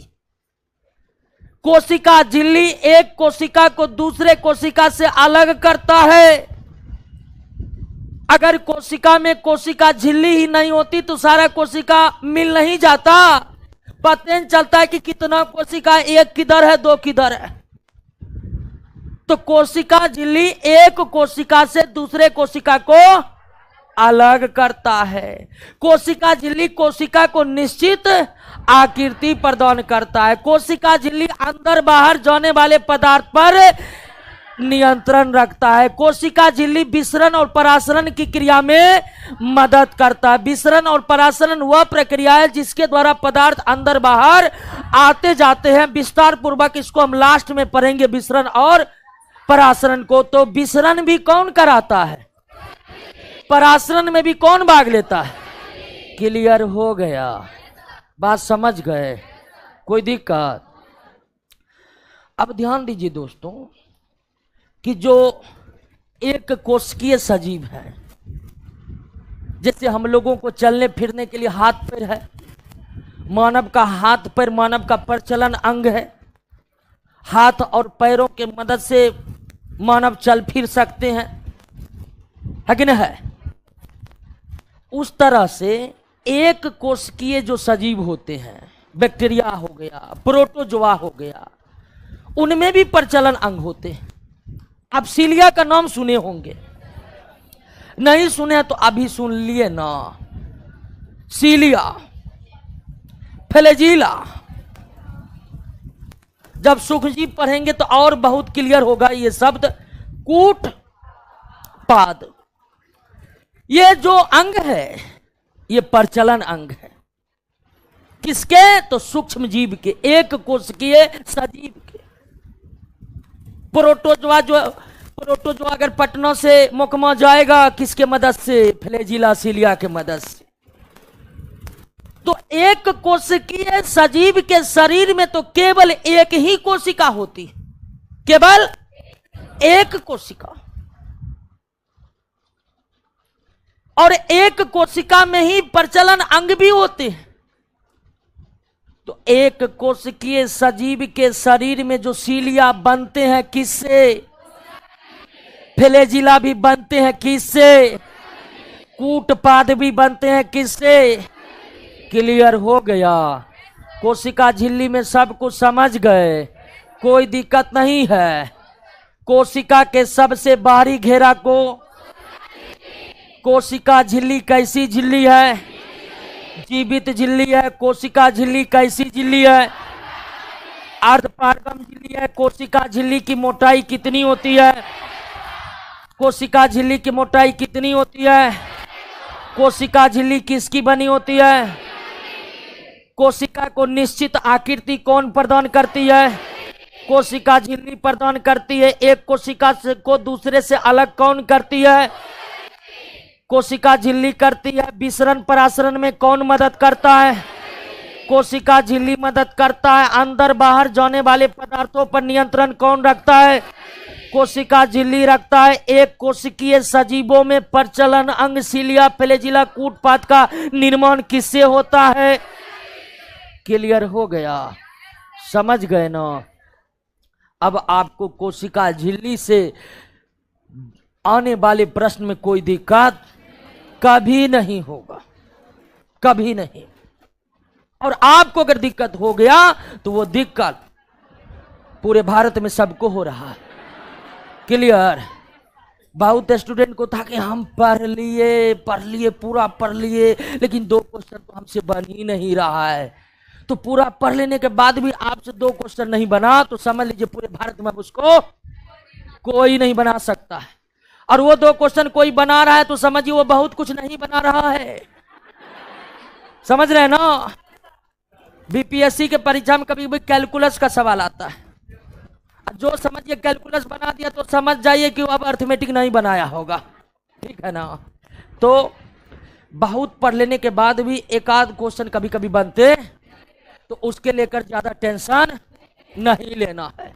कोशिका झिल्ली एक कोशिका को दूसरे कोशिका से अलग करता है। अगर कोशिका में कोशिका झिल्ली ही नहीं होती तो सारा कोशिका मिल नहीं जाता। पता नहीं चलता है कि कितना कोशिका, एक किधर है दो किधर है। तो कोशिका झिल्ली एक कोशिका से दूसरे कोशिका को अलग करता है। कोशिका झिल्ली कोशिका को निश्चित आकृति प्रदान करता है। कोशिका झिल्ली अंदर बाहर जाने वाले पदार्थ पर नियंत्रण रखता है। कोशिका झिल्ली विसरण और परासरण की क्रिया में मदद करता है। विसरण और परासरण वह प्रक्रिया है जिसके द्वारा पदार्थ अंदर बाहर आते जाते हैं। विस्तार पूर्वक इसको हम लास्ट में पढ़ेंगे, विसरण और परासरण को। तो विसरण भी कौन कराता है? परासरण में भी कौन भाग लेता है? क्लियर हो गया? बात समझ गए? कोई दिक्कत? अब ध्यान दीजिए दोस्तों कि जो एक कोशिकीय सजीव है, जैसे हम लोगों को चलने फिरने के लिए हाथ पैर है, मानव का हाथ पैर मानव का प्रचलन अंग है। हाथ और पैरों के मदद से मानव चल फिर सकते हैं, है कि नहीं है? उस तरह से एक कोशिकीय जो सजीव होते हैं, बैक्टीरिया हो गया, प्रोटोजोआ हो गया, उनमें भी प्रचलन अंग होते हैं। आप सीलिया का नाम सुने होंगे, नहीं सुने तो अभी सुन लिए ना। सीलिया, फ्लैजिला, जब सूक्ष्मजीव पढ़ेंगे तो और बहुत क्लियर होगा ये शब्द। कूट पाद, ये जो अंग है ये प्रचलन अंग है। किसके? तो सूक्ष्म जीव के, एक कोशिकीय सजीव के। प्रोटोजोआ जो प्रोटोजोआ अगर पटना से मोकमा जाएगा किसके मदद से? फ्लैजिला सिलिया के मदद से। तो एक कोशिकीय सजीव के शरीर में तो केवल एक ही कोशिका होती, केवल एक कोशिका, और एक कोशिका में ही प्रचलन अंग भी होते हैं। तो एक कोशिकीय सजीव के शरीर में जो सीलिया बनते हैं किससे? फ्लैजिला भी बनते हैं किससे? कूटपाद भी बनते हैं किससे? क्लियर हो गया? कोशिका झिल्ली में सब कुछ समझ गए, कोई दिक्कत नहीं है। कोशिका के सबसे बाहरी घेरा को कोशिका झिल्ली कैसी झिल्ली है? जीवित झिल्ली है। कोशिका झिल्ली कैसी झिल्ली है? अर्धपारगम झिल्ली है। कोशिका झिल्ली की मोटाई कितनी होती है? कोशिका झिल्ली की मोटाई कितनी होती है? कोशिका झिल्ली किसकी बनी होती है? कोशिका को निश्चित आकृति कौन प्रदान करती है? कोशिका झिल्ली प्रदान करती है। एक कोशिका को दूसरे से अलग कौन करती है? कोशिका झिल्ली करती है। विसरण परासरण में कौन मदद करता है? कोशिका झिल्ली मदद करता है। अंदर बाहर जाने वाले पदार्थों पर नियंत्रण कौन रखता है? कोशिका झिल्ली रखता है। एक कोशिकीय सजीवों में प्रचलन अंग सीलिया फ्लैजिला कूटपाद का निर्माण किससे होता है? क्लियर हो गया? समझ गए ना? अब आपको कोशिका झिल्ली से आने वाले प्रश्न में कोई दिक्कत कभी नहीं होगा, कभी नहीं। और आपको अगर दिक्कत हो गया तो वो दिक्कत पूरे भारत में सबको हो रहा है। क्लियर? बहुत स्टूडेंट को था कि हम पढ़ लिए पूरा पढ़ लिए, लेकिन 2 क्वेश्चन तो हमसे बन ही नहीं रहा है। तो पूरा पढ़ लेने के बाद भी आपसे 2 क्वेश्चन नहीं बना तो समझ लीजिए पूरे भारत में उसको कोई नहीं बना सकता है। और वो 2 क्वेश्चन कोई बना रहा है तो समझिए वो बहुत कुछ नहीं बना रहा है। समझ रहे हैं ना? बीपीएससी के परीक्षा में कभी भी कैलकुलस का सवाल आता है, जो समझिए कैलकुलस बना दिया तो समझ जाइए कि अब अर्थमेटिक नहीं बनाया होगा। ठीक है ना? तो बहुत पढ़ लेने के बाद भी एक आध क्वेश्चन कभी कभी बनते तो उसके लेकर ज्यादा टेंशन नहीं लेना है।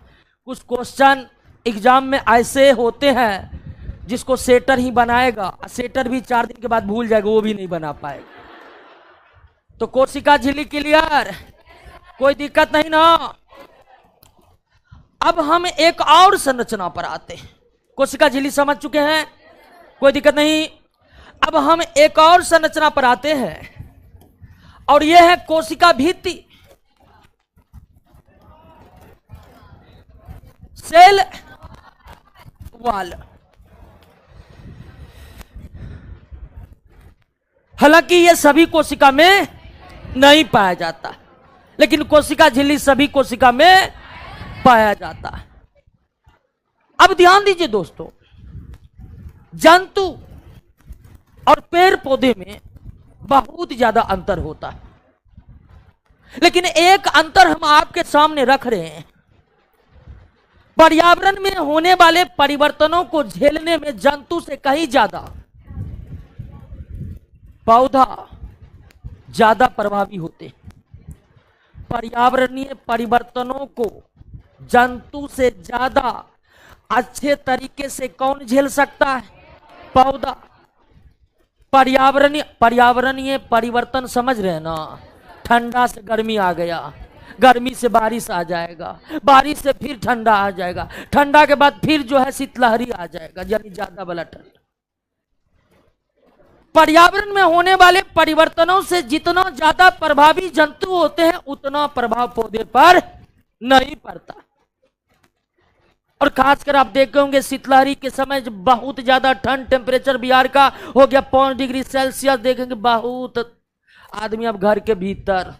कुछ क्वेश्चन एग्जाम में ऐसे होते हैं जिसको सेटर ही बनाएगा, सेटर भी 4 दिन के बाद भूल जाएगा, वो भी नहीं बना पाएगा। तो कोशिका झिल्ली क्लियर? कोई दिक्कत नहीं ना? अब हम एक और संरचना पर आते हैं। कोशिका झिल्ली समझ चुके हैं, कोई दिक्कत नहीं। अब हम एक और संरचना पर आते हैं और यह है कोशिका भित्ति, सेल वॉल। हालांकि यह सभी कोशिका में नहीं पाया जाता, लेकिन कोशिका झिल्ली सभी कोशिका में पाया जाता है। अब ध्यान दीजिए दोस्तों, जंतु और पेड़ पौधे में बहुत ज्यादा अंतर होता है, लेकिन एक अंतर हम आपके सामने रख रहे हैं। पर्यावरण में होने वाले परिवर्तनों को झेलने में जंतु से कहीं ज्यादा पौधा ज्यादा प्रभावी होते हैं। पर्यावरणीय परिवर्तनों को जंतु से ज्यादा अच्छे तरीके से कौन झेल सकता है? पौधा। पर्यावरणीय परिवर्तन समझ रहे हैं ना? ठंडा से गर्मी आ गया, गर्मी से बारिश आ जाएगा, बारिश से फिर ठंडा आ जाएगा, ठंडा के बाद फिर जो है शीतलहरी आ जाएगा, यानी ज्यादा वाला ठंडा। पर्यावरण में होने वाले परिवर्तनों से जितना ज्यादा प्रभावी जंतु होते हैं उतना प्रभाव पौधे पर नहीं पड़ता। और खासकर आप देखे होंगे शीतलहरी के समय जब बहुत ज्यादा ठंड, टेम्परेचर बिहार का हो गया 5 डिग्री सेल्सियस, देखेंगे बहुत आदमी अब घर के भीतर,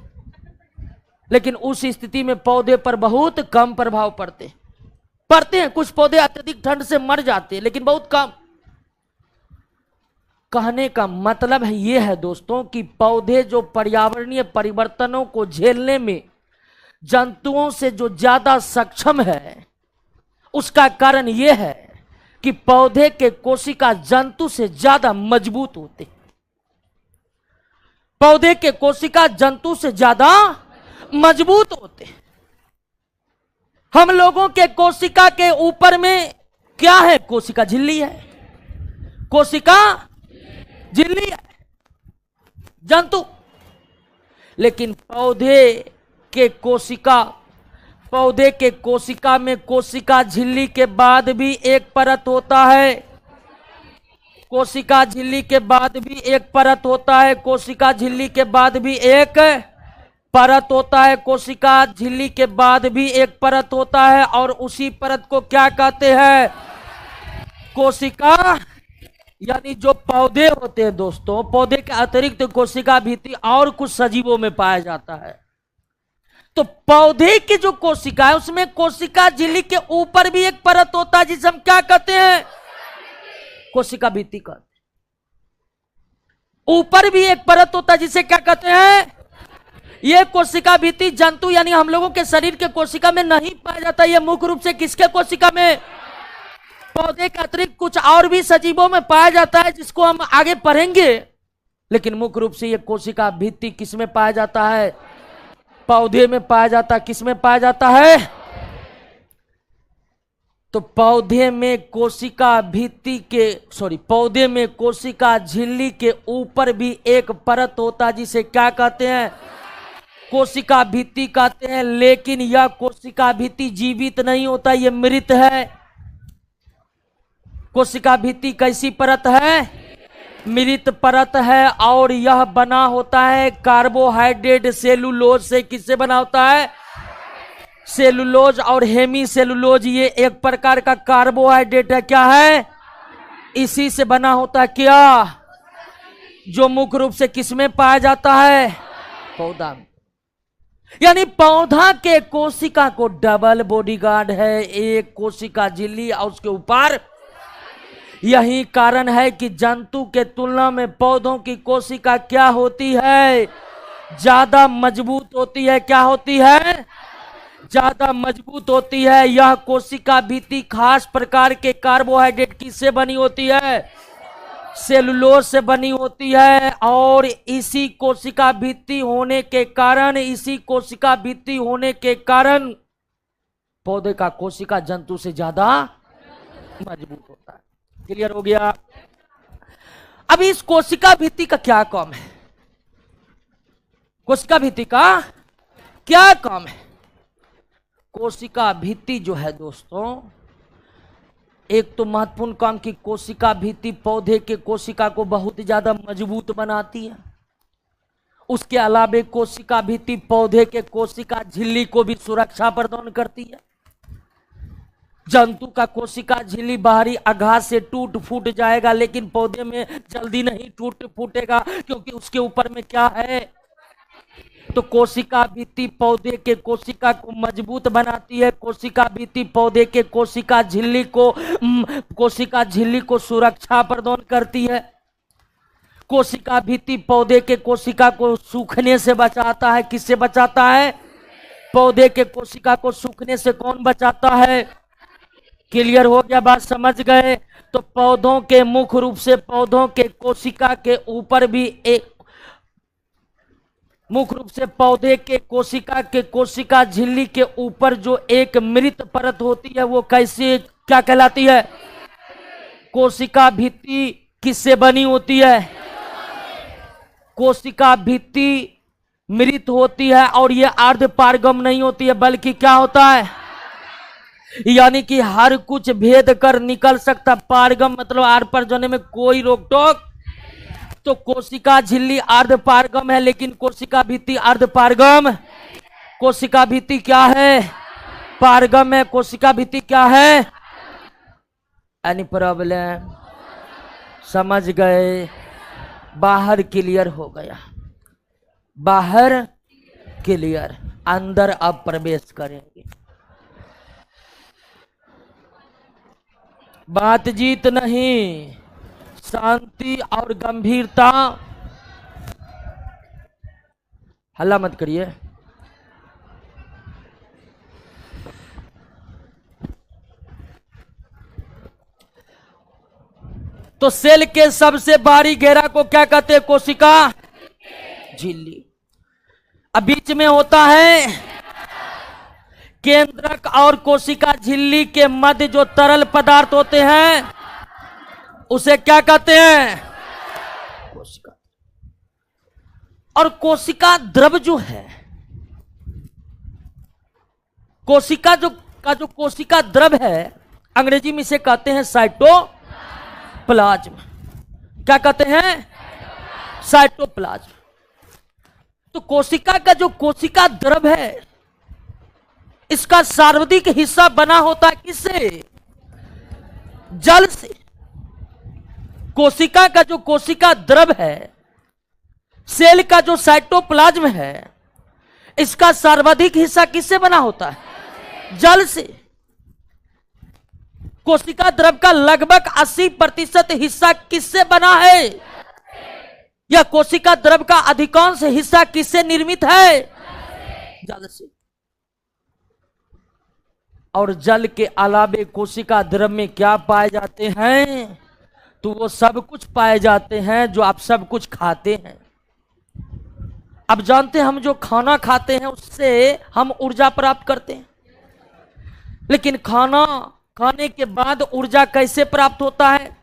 लेकिन उस स्थिति में पौधे पर बहुत कम प्रभाव पड़ते हैं। कुछ पौधे अत्यधिक ठंड से मर जाते हैं, लेकिन बहुत कम। कहने का मतलब है यह है दोस्तों कि पौधे जो पर्यावरणीय परिवर्तनों को झेलने में जंतुओं से जो ज्यादा सक्षम है, उसका कारण यह है कि पौधे के कोशिका जंतु से ज्यादा मजबूत होते हैं। पौधे के कोशिका जंतु से ज्यादा मजबूत होते हैं। हम लोगों के कोशिका के ऊपर में क्या है? कोशिका झिल्ली है। कोशिका झिल्ली है, जंतु। लेकिन पौधे के कोशिका में कोशिका झिल्ली के बाद भी एक परत होता है। कोशिका झिल्ली के बाद भी एक परत होता है। कोशिका झिल्ली के बाद भी एक परत होता है। कोशिका झिल्ली के बाद भी एक परत होता है, और उसी परत को क्या कहते हैं? कोशिका। यानी जो पौधे होते हैं दोस्तों, पौधे के अतिरिक्त कोशिका भित्ति और कुछ सजीवों में पाया जाता है। तो पौधे की जो कोशिका है उसमें कोशिका झिल्ली के ऊपर भी एक परत होता है, जिसे हम क्या कहते हैं? कोशिका भित्ति कहते हैं। ऊपर भी एक परत होता है जिसे क्या कहते हैं? यह कोशिका भित्ति जंतु यानी हम लोगों के शरीर के कोशिका में नहीं पाया जाता। यह मुख्य रूप से किसके कोशिका में? पौधे के अतिरिक्त कुछ और भी सजीवों में पाया जाता है, जिसको हम आगे पढ़ेंगे। लेकिन मुख्य रूप से यह कोशिका भित्ति किस में पाया जाता है? पौधे में पाया जाता है। किस में पाया जाता है? तो पौधे में कोशिका झिल्ली के ऊपर भी एक परत होता है, जिसे क्या कहते हैं? कोशिका भित्ति कहते हैं। लेकिन यह कोशिका भित्ति जीवित नहीं होता, यह मृत है। कोशिका भित्ति कैसी परत है? मृत परत है, और यह बना होता है कार्बोहाइड्रेट सेलुलोज से। किससे बना होता है? सेलुलोज और हेमी सेलुलोज, ये एक प्रकार का कार्बोहाइड्रेट है। क्या है? इसी से बना होता है क्या? जो मुख्य रूप से किसमें पाया जाता है? पौधा में। यानी पौधा के कोशिका को डबल बॉडीगार्ड है, एक कोशिका झिल्ली और उसके ऊपर। यही कारण है कि जंतु के तुलना में पौधों की कोशिका क्या होती है? ज्यादा मजबूत होती है। क्या होती है? ज्यादा मजबूत होती है। यह कोशिका भित्ति खास प्रकार के कार्बोहाइड्रेट किससे बनी होती है? सेलुलोज से बनी होती है। और इसी कोशिका भित्ति होने के कारण पौधे का कोशिका जंतु से ज्यादा मजबूत होता है। क्लियर हो गया? अब इस कोशिका भित्ति का क्या काम है? कोशिका भित्ति का क्या काम है? कोशिका भित्ति जो है दोस्तों, एक तो महत्वपूर्ण काम कि कोशिका भित्ति पौधे के कोशिका को बहुत ज्यादा मजबूत बनाती है। उसके अलावा कोशिका भित्ति पौधे के कोशिका झिल्ली को भी सुरक्षा प्रदान करती है। जंतु का कोशिका झिल्ली बाहरी आघात से टूट फूट जाएगा, लेकिन पौधे में जल्दी नहीं टूट फूटेगा, क्योंकि उसके ऊपर में क्या है? तो कोशिका भित्ति पौधे के कोशिका को मजबूत बनाती है। कोशिका भित्ति पौधे के कोशिका झिल्ली को सुरक्षा प्रदान करती है। कोशिका भित्ति पौधे के कोशिका को सूखने से बचाता है। किससे बचाता है? पौधे के कोशिका को सूखने से कौन बचाता है? क्लियर हो गया? बात समझ गए? तो पौधों के मुख्य रूप से पौधों के कोशिका के ऊपर भी एक मुख्य रूप से पौधे के कोशिका झिल्ली के ऊपर जो एक मृत परत होती है, वो कैसे क्या कहलाती है? कोशिका भित्ति किससे बनी होती है? कोशिका भित्ति मृत होती है, और ये अर्ध पारगम नहीं होती है, बल्कि क्या होता है? यानी कि हर कुछ भेद कर निकल सकता। पारगम मतलब आर पर जाने में कोई रोक टोक। तो कोशिका झिल्ली अर्ध पारगम है, लेकिन कोशिका भित्ति अर्ध पारगम। कोशिका भित्ति क्या है? पारगम है। कोशिका भित्ति क्या है? Any problem? समझ गए? बाहर क्लियर हो गया? बाहर क्लियर। अंदर अब प्रवेश करेंगे। बातचीत नहीं, शांति और गंभीरता। हल्ला मत करिए। तो सेल के सबसे बाहरी घेरा को क्या कहते हैं? कोशिका झिल्ली। अब बीच में होता है केंद्रक और कोशिका झिल्ली के मध्य जो तरल पदार्थ होते हैं उसे क्या कहते हैं? कोशिका। और कोशिका द्रव जो है, कोशिका जो कोशिका द्रव है, अंग्रेजी में इसे कहते हैं साइटोप्लाज्म। क्या कहते हैं? साइटोप्लाज्म। तो कोशिका का जो कोशिका द्रव है, इसका सर्वाधिक हिस्सा बना होता है किससे? जल से। कोशिका का जो कोशिका द्रव है, सेल का जो साइटोप्लाज्म है, इसका सर्वाधिक हिस्सा किससे बना होता है? जल से। कोशिका द्रव का लगभग 80% हिस्सा किससे बना है? या कोशिका द्रव का अधिकांश हिस्सा किससे निर्मित है? जल से। और जल के अलावे कोशिका द्रव में क्या पाए जाते हैं? तो वो सब कुछ पाए जाते हैं जो आप सब कुछ खाते हैं। अब जानते हैं हम जो खाना खाते हैं उससे हम ऊर्जा प्राप्त करते हैं, लेकिन खाना खाने के बाद ऊर्जा कैसे प्राप्त होता है?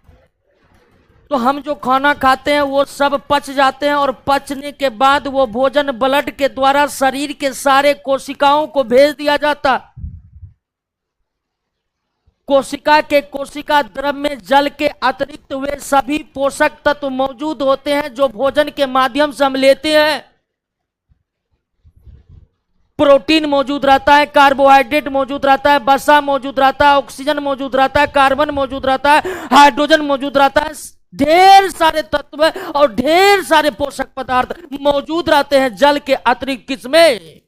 तो हम जो खाना खाते हैं वो सब पच जाते हैं और पचने के बाद वो भोजन ब्लड के द्वारा शरीर के सारे कोशिकाओं को भेज दिया जाता। कोशिका के कोशिका द्रव में जल के अतिरिक्त वे सभी पोषक तत्व मौजूद होते हैं जो भोजन के माध्यम से हम लेते हैं। प्रोटीन मौजूद रहता है, कार्बोहाइड्रेट मौजूद रहता है, वसा मौजूद रहता है, ऑक्सीजन मौजूद रहता है, कार्बन मौजूद रहता है, हाइड्रोजन मौजूद रहता है। ढेर सारे तत्व और ढेर सारे पोषक पदार्थ मौजूद रहते हैं जल के अतिरिक्त किसमें?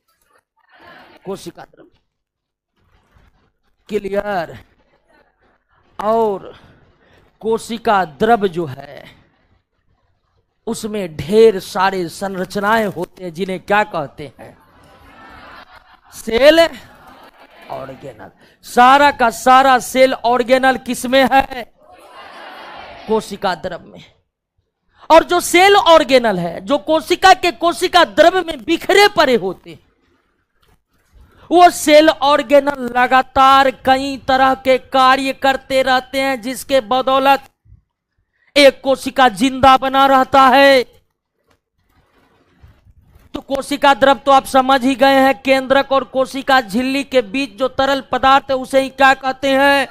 कोशिका द्रव। क्लियर? और कोशिका द्रव जो है उसमें ढेर सारे संरचनाएं होते हैं जिन्हें क्या कहते हैं? Cell organelle. सारा का सारा सेल ऑर्गेनल किसमें है? कोशिका द्रव में। और जो सेल ऑर्गेनल है, जो कोशिका के कोशिका द्रव में बिखरे पड़े होते हैं, वो सेल ऑर्गेनल लगातार कई तरह के कार्य करते रहते हैं जिसके बदौलत एक कोशिका जिंदा बना रहता है। तो कोशिका द्रव तो आप समझ ही गए हैं, केंद्रक और कोशिका झिल्ली के बीच जो तरल पदार्थ है उसे ही क्या कहते हैं?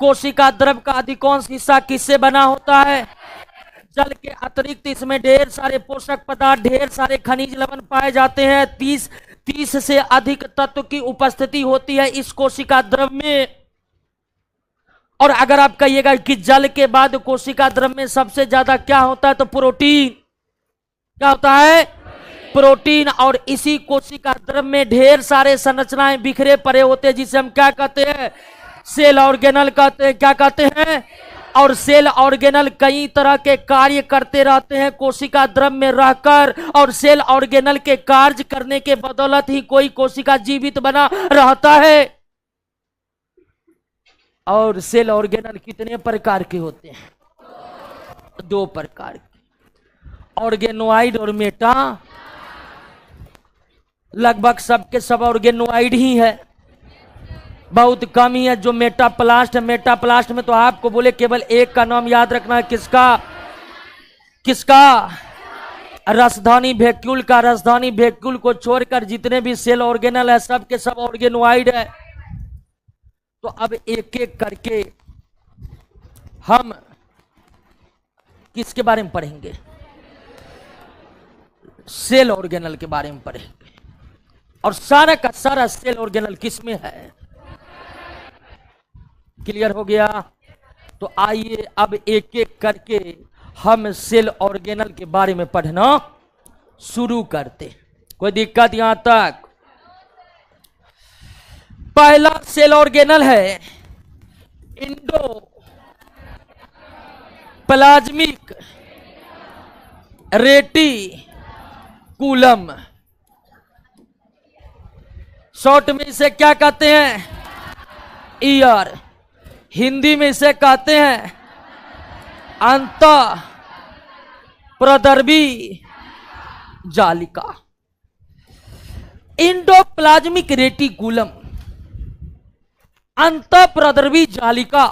कोशिका द्रव का अधिकांश हिस्सा किससे बना होता है? जल के अतिरिक्त इसमें ढेर सारे पोषक पदार्थ, ढेर सारे खनिज लवण पाए जाते हैं। 30 से अधिक तत्व की उपस्थिति होती है इस कोशिका द्रव में। और अगर आप कहिएगा कि जल के बाद कोशिका द्रव में सबसे ज्यादा क्या होता है, तो प्रोटीन। क्या होता है? प्रोटीन। और इसी कोशिका द्रव में ढेर सारे संरचनाएं बिखरे पड़े होते हैं जिसे हम क्या कहते हैं? सेल ऑर्गेनल कहते हैं। क्या कहते हैं? और सेल ऑर्गेनल कई तरह के कार्य करते रहते हैं कोशिका द्रव में रहकर, और सेल ऑर्गेनल के कार्य करने के बदौलत ही कोई कोशिका जीवित बना रहता है। और सेल ऑर्गेनल कितने प्रकार के होते हैं? 2 प्रकार के, ऑर्गेनोइड और मेटा। लगभग सबके सब ऑर्गेनोइड ही है, बहुत कम ही है जो मेटाप्लास्ट है। मेटाप्लास्ट में तो आपको बोले केवल एक का नाम याद रखना है, किसका? किसका? राजधानी वैक्यूल का। राजधानी वैक्यूल को छोड़कर जितने भी सेल ऑर्गेनल है सब के सब ऑर्गेनोइड है। तो अब एक एक करके हम किसके बारे में पढ़ेंगे? सेल ऑर्गेनल के बारे में पढ़ेंगे। और सारा का सारा सेल ऑर्गेनल किसमें है? क्लियर हो गया? तो आइए अब एक एक करके हम सेल ऑर्गेनल के बारे में पढ़ना शुरू करते। कोई दिक्कत यहां तक? पहला सेल ऑर्गेनल है इंडो प्लाज्मिक रेटिकुलम। शॉर्ट में इसे क्या कहते हैं? ईआर। हिंदी में इसे कहते हैं अंत प्रदर्भी जालिका। इंडोप्लाज्मिक रेटिकुलम अंत प्रदर्भी जालिका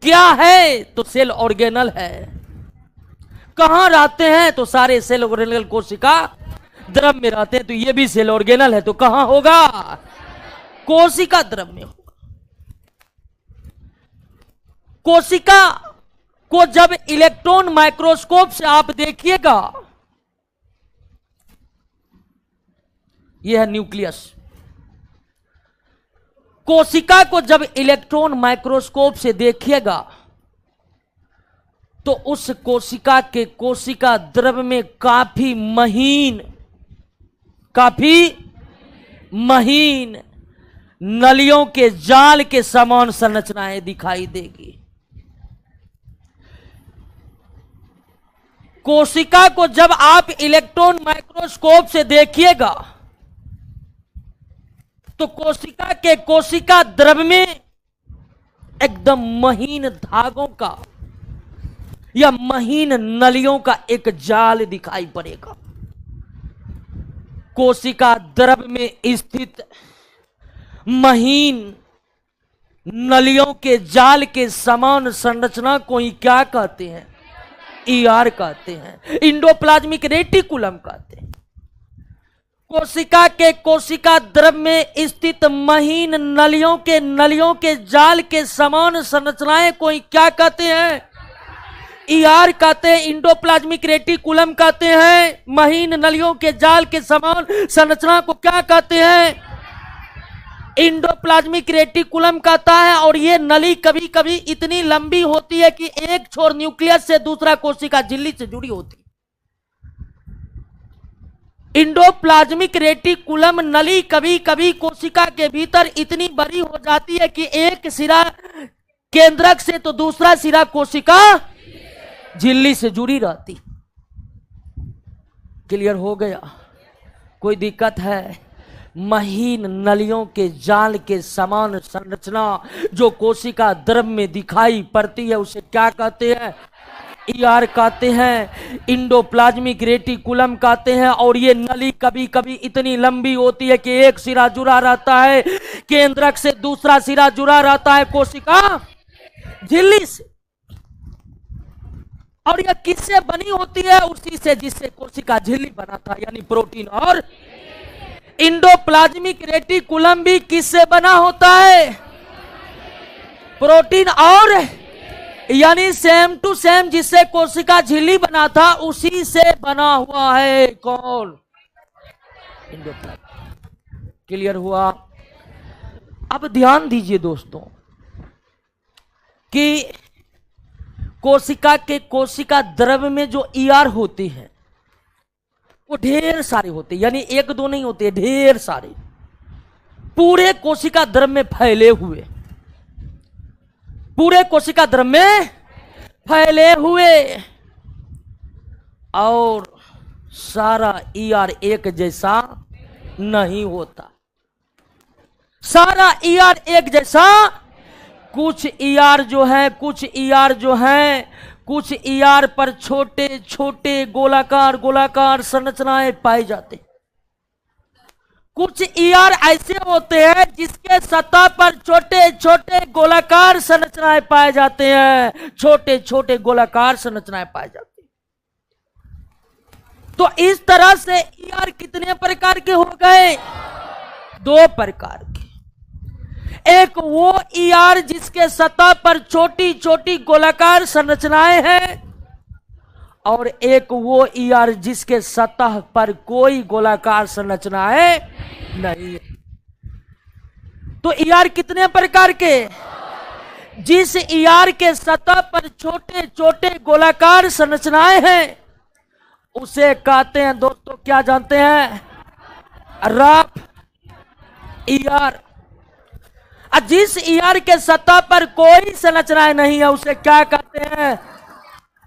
क्या है? तो सेल ऑर्गेनल है। कहां रहते हैं? तो सारे सेल ऑर्गेनल कोशिका द्रव में रहते हैं, तो ये भी सेल ऑर्गेनल है, तो कहां होगा? कोशिका द्रव में होगा। कोशिका को जब इलेक्ट्रॉन माइक्रोस्कोप से आप देखिएगा, यह है न्यूक्लियस। कोशिका को जब इलेक्ट्रॉन माइक्रोस्कोप से देखिएगा तो उस कोशिका के कोशिका द्रव में काफी महीन नलियों के जाल के समान संरचनाएं दिखाई देगी। कोशिका को जब आप इलेक्ट्रॉन माइक्रोस्कोप से देखिएगा तो कोशिका के कोशिका द्रव में एकदम महीन धागों का या महीन नलियों का एक जाल दिखाई पड़ेगा। कोशिका द्रव में स्थित महीन नलियों के जाल के समान संरचना को ही क्या कहते हैं? ईआर कहते हैं, इंडोप्लाज्मिक रेटिकुलम कहते हैं। कोशिका के कोशिका द्रव में स्थित महीन नलियों के जाल के समान संरचनाएं को ही क्या कहते हैं? ईआर कहते हैं, इंडोप्लाज्मिक रेटिकुलम कहते हैं। महीन नलियों के जाल के समान संरचना को क्या कहते हैं? इंडोप्लाज्मिक रेटिकुलम कहता है। और ये नली कभी कभी इतनी लंबी होती है कि एक छोर न्यूक्लियस से दूसरा कोशिका झिल्ली से जुड़ी होती है। इंडोप्लाज्मिक रेटिकुलम नली कभी कभी कोशिका के भीतर इतनी बड़ी हो जाती है कि एक सिरा केंद्रक से तो दूसरा सिरा कोशिका झिल्ली से जुड़ी रहती। क्लियर हो गया? कोई दिक्कत है? महीन नलियों के जाल के समान संरचना जो कोशिका द्रव में दिखाई पड़ती है उसे क्या कहते हैं? ईआर कहते हैं, इंडोप्लाज्मिक रेटिकुलम कहते हैं। और ये नली कभी कभी इतनी लंबी होती है कि एक सिरा जुड़ा रहता है केंद्रक से, दूसरा सिरा जुड़ा रहता है कोशिका झिल्ली से। और यह किससे बनी होती है? उसी से जिससे कोशिका झिल्ली बना था, यानी प्रोटीन। और इंडोप्लाज्मिक रेटिकुलम भी किससे बना होता है? प्रोटीन। और यानी सेम टू सेम जिससे कोशिका झिल्ली बना था उसी से बना हुआ है। कौन? इंडोप्लाज्मिक। क्लियर हुआ? अब ध्यान दीजिए दोस्तों कि कोशिका के कोशिका द्रव में जो ईआर होती है वो ढेर सारे होते हैं, यानी एक दो नहीं होते, ढेर सारे पूरे कोशिका द्रव में फैले हुए, पूरे कोशिका द्रव में फैले हुए। और सारा ईआर एक जैसा नहीं होता। सारा ईआर एक जैसा, कुछ ईआर पर छोटे छोटे गोलाकार संरचनाएं पाई जाते। कुछ ईआर ऐसे होते हैं जिसके सतह पर छोटे छोटे गोलाकार संरचनाएं पाए जाते हैं, छोटे छोटे गोलाकार संरचनाएं पाए जाती हैं। तो इस तरह से ईआर कितने प्रकार के हो गए? दो प्रकार के। एक वो ईआर जिसके सतह पर छोटी छोटी गोलाकार संरचनाएं हैं, और एक वो ईआर जिसके सतह पर कोई गोलाकार संरचनाएं नहीं है। तो ईआर कितने प्रकार के? जिस ईआर के सतह पर छोटे छोटे गोलाकार संरचनाएं हैं उसे कहते हैं दोस्तों, क्या जानते हैं? Rough ER. जिस ईआर के सतह पर कोई संरचनाएं नहीं है उसे क्या कहते हैं?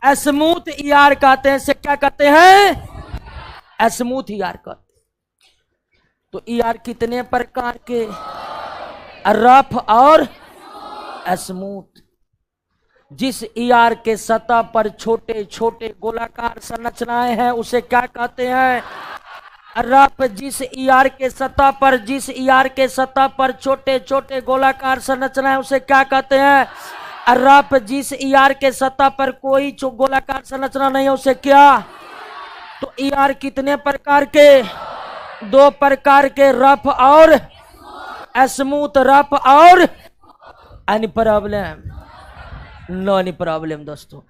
स्मूथ ईआर कहते हैं। इसे क्या कहते हैं? स्मूथ ईआर कहते हैं। तो ईआर कितने प्रकार के? रफ और स्मूथ। जिस ईआर के सतह पर छोटे छोटे गोलाकार संरचनाएं हैं उसे क्या कहते हैं? रफ। जिस ईआर के सतह पर छोटे छोटे गोलाकार संरचनाएं उसे क्या कहते हैं? रफ। जिस ईआर के सतह पर कोई गोलाकार संरचना नहीं है उसे क्या? तो ईआर कितने प्रकार के? 2 प्रकार के, रफ और स्मूथ। रफ और any problem? No any problem. दोस्तों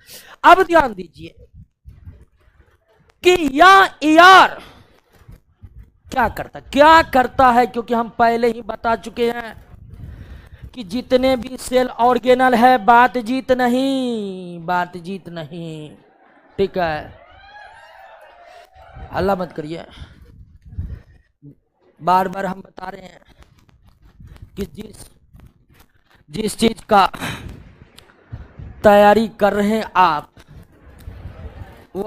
अब ध्यान दीजिए कि यह ईआर क्या करता है, क्योंकि हम पहले ही बता चुके हैं कि जितने भी सेल ऑर्गेनल है बातचीत नहीं। ठीक है, हल्ला मत करिए। बार बार हम बता रहे हैं कि जिस चीज का तैयारी कर रहे हैं आप, वो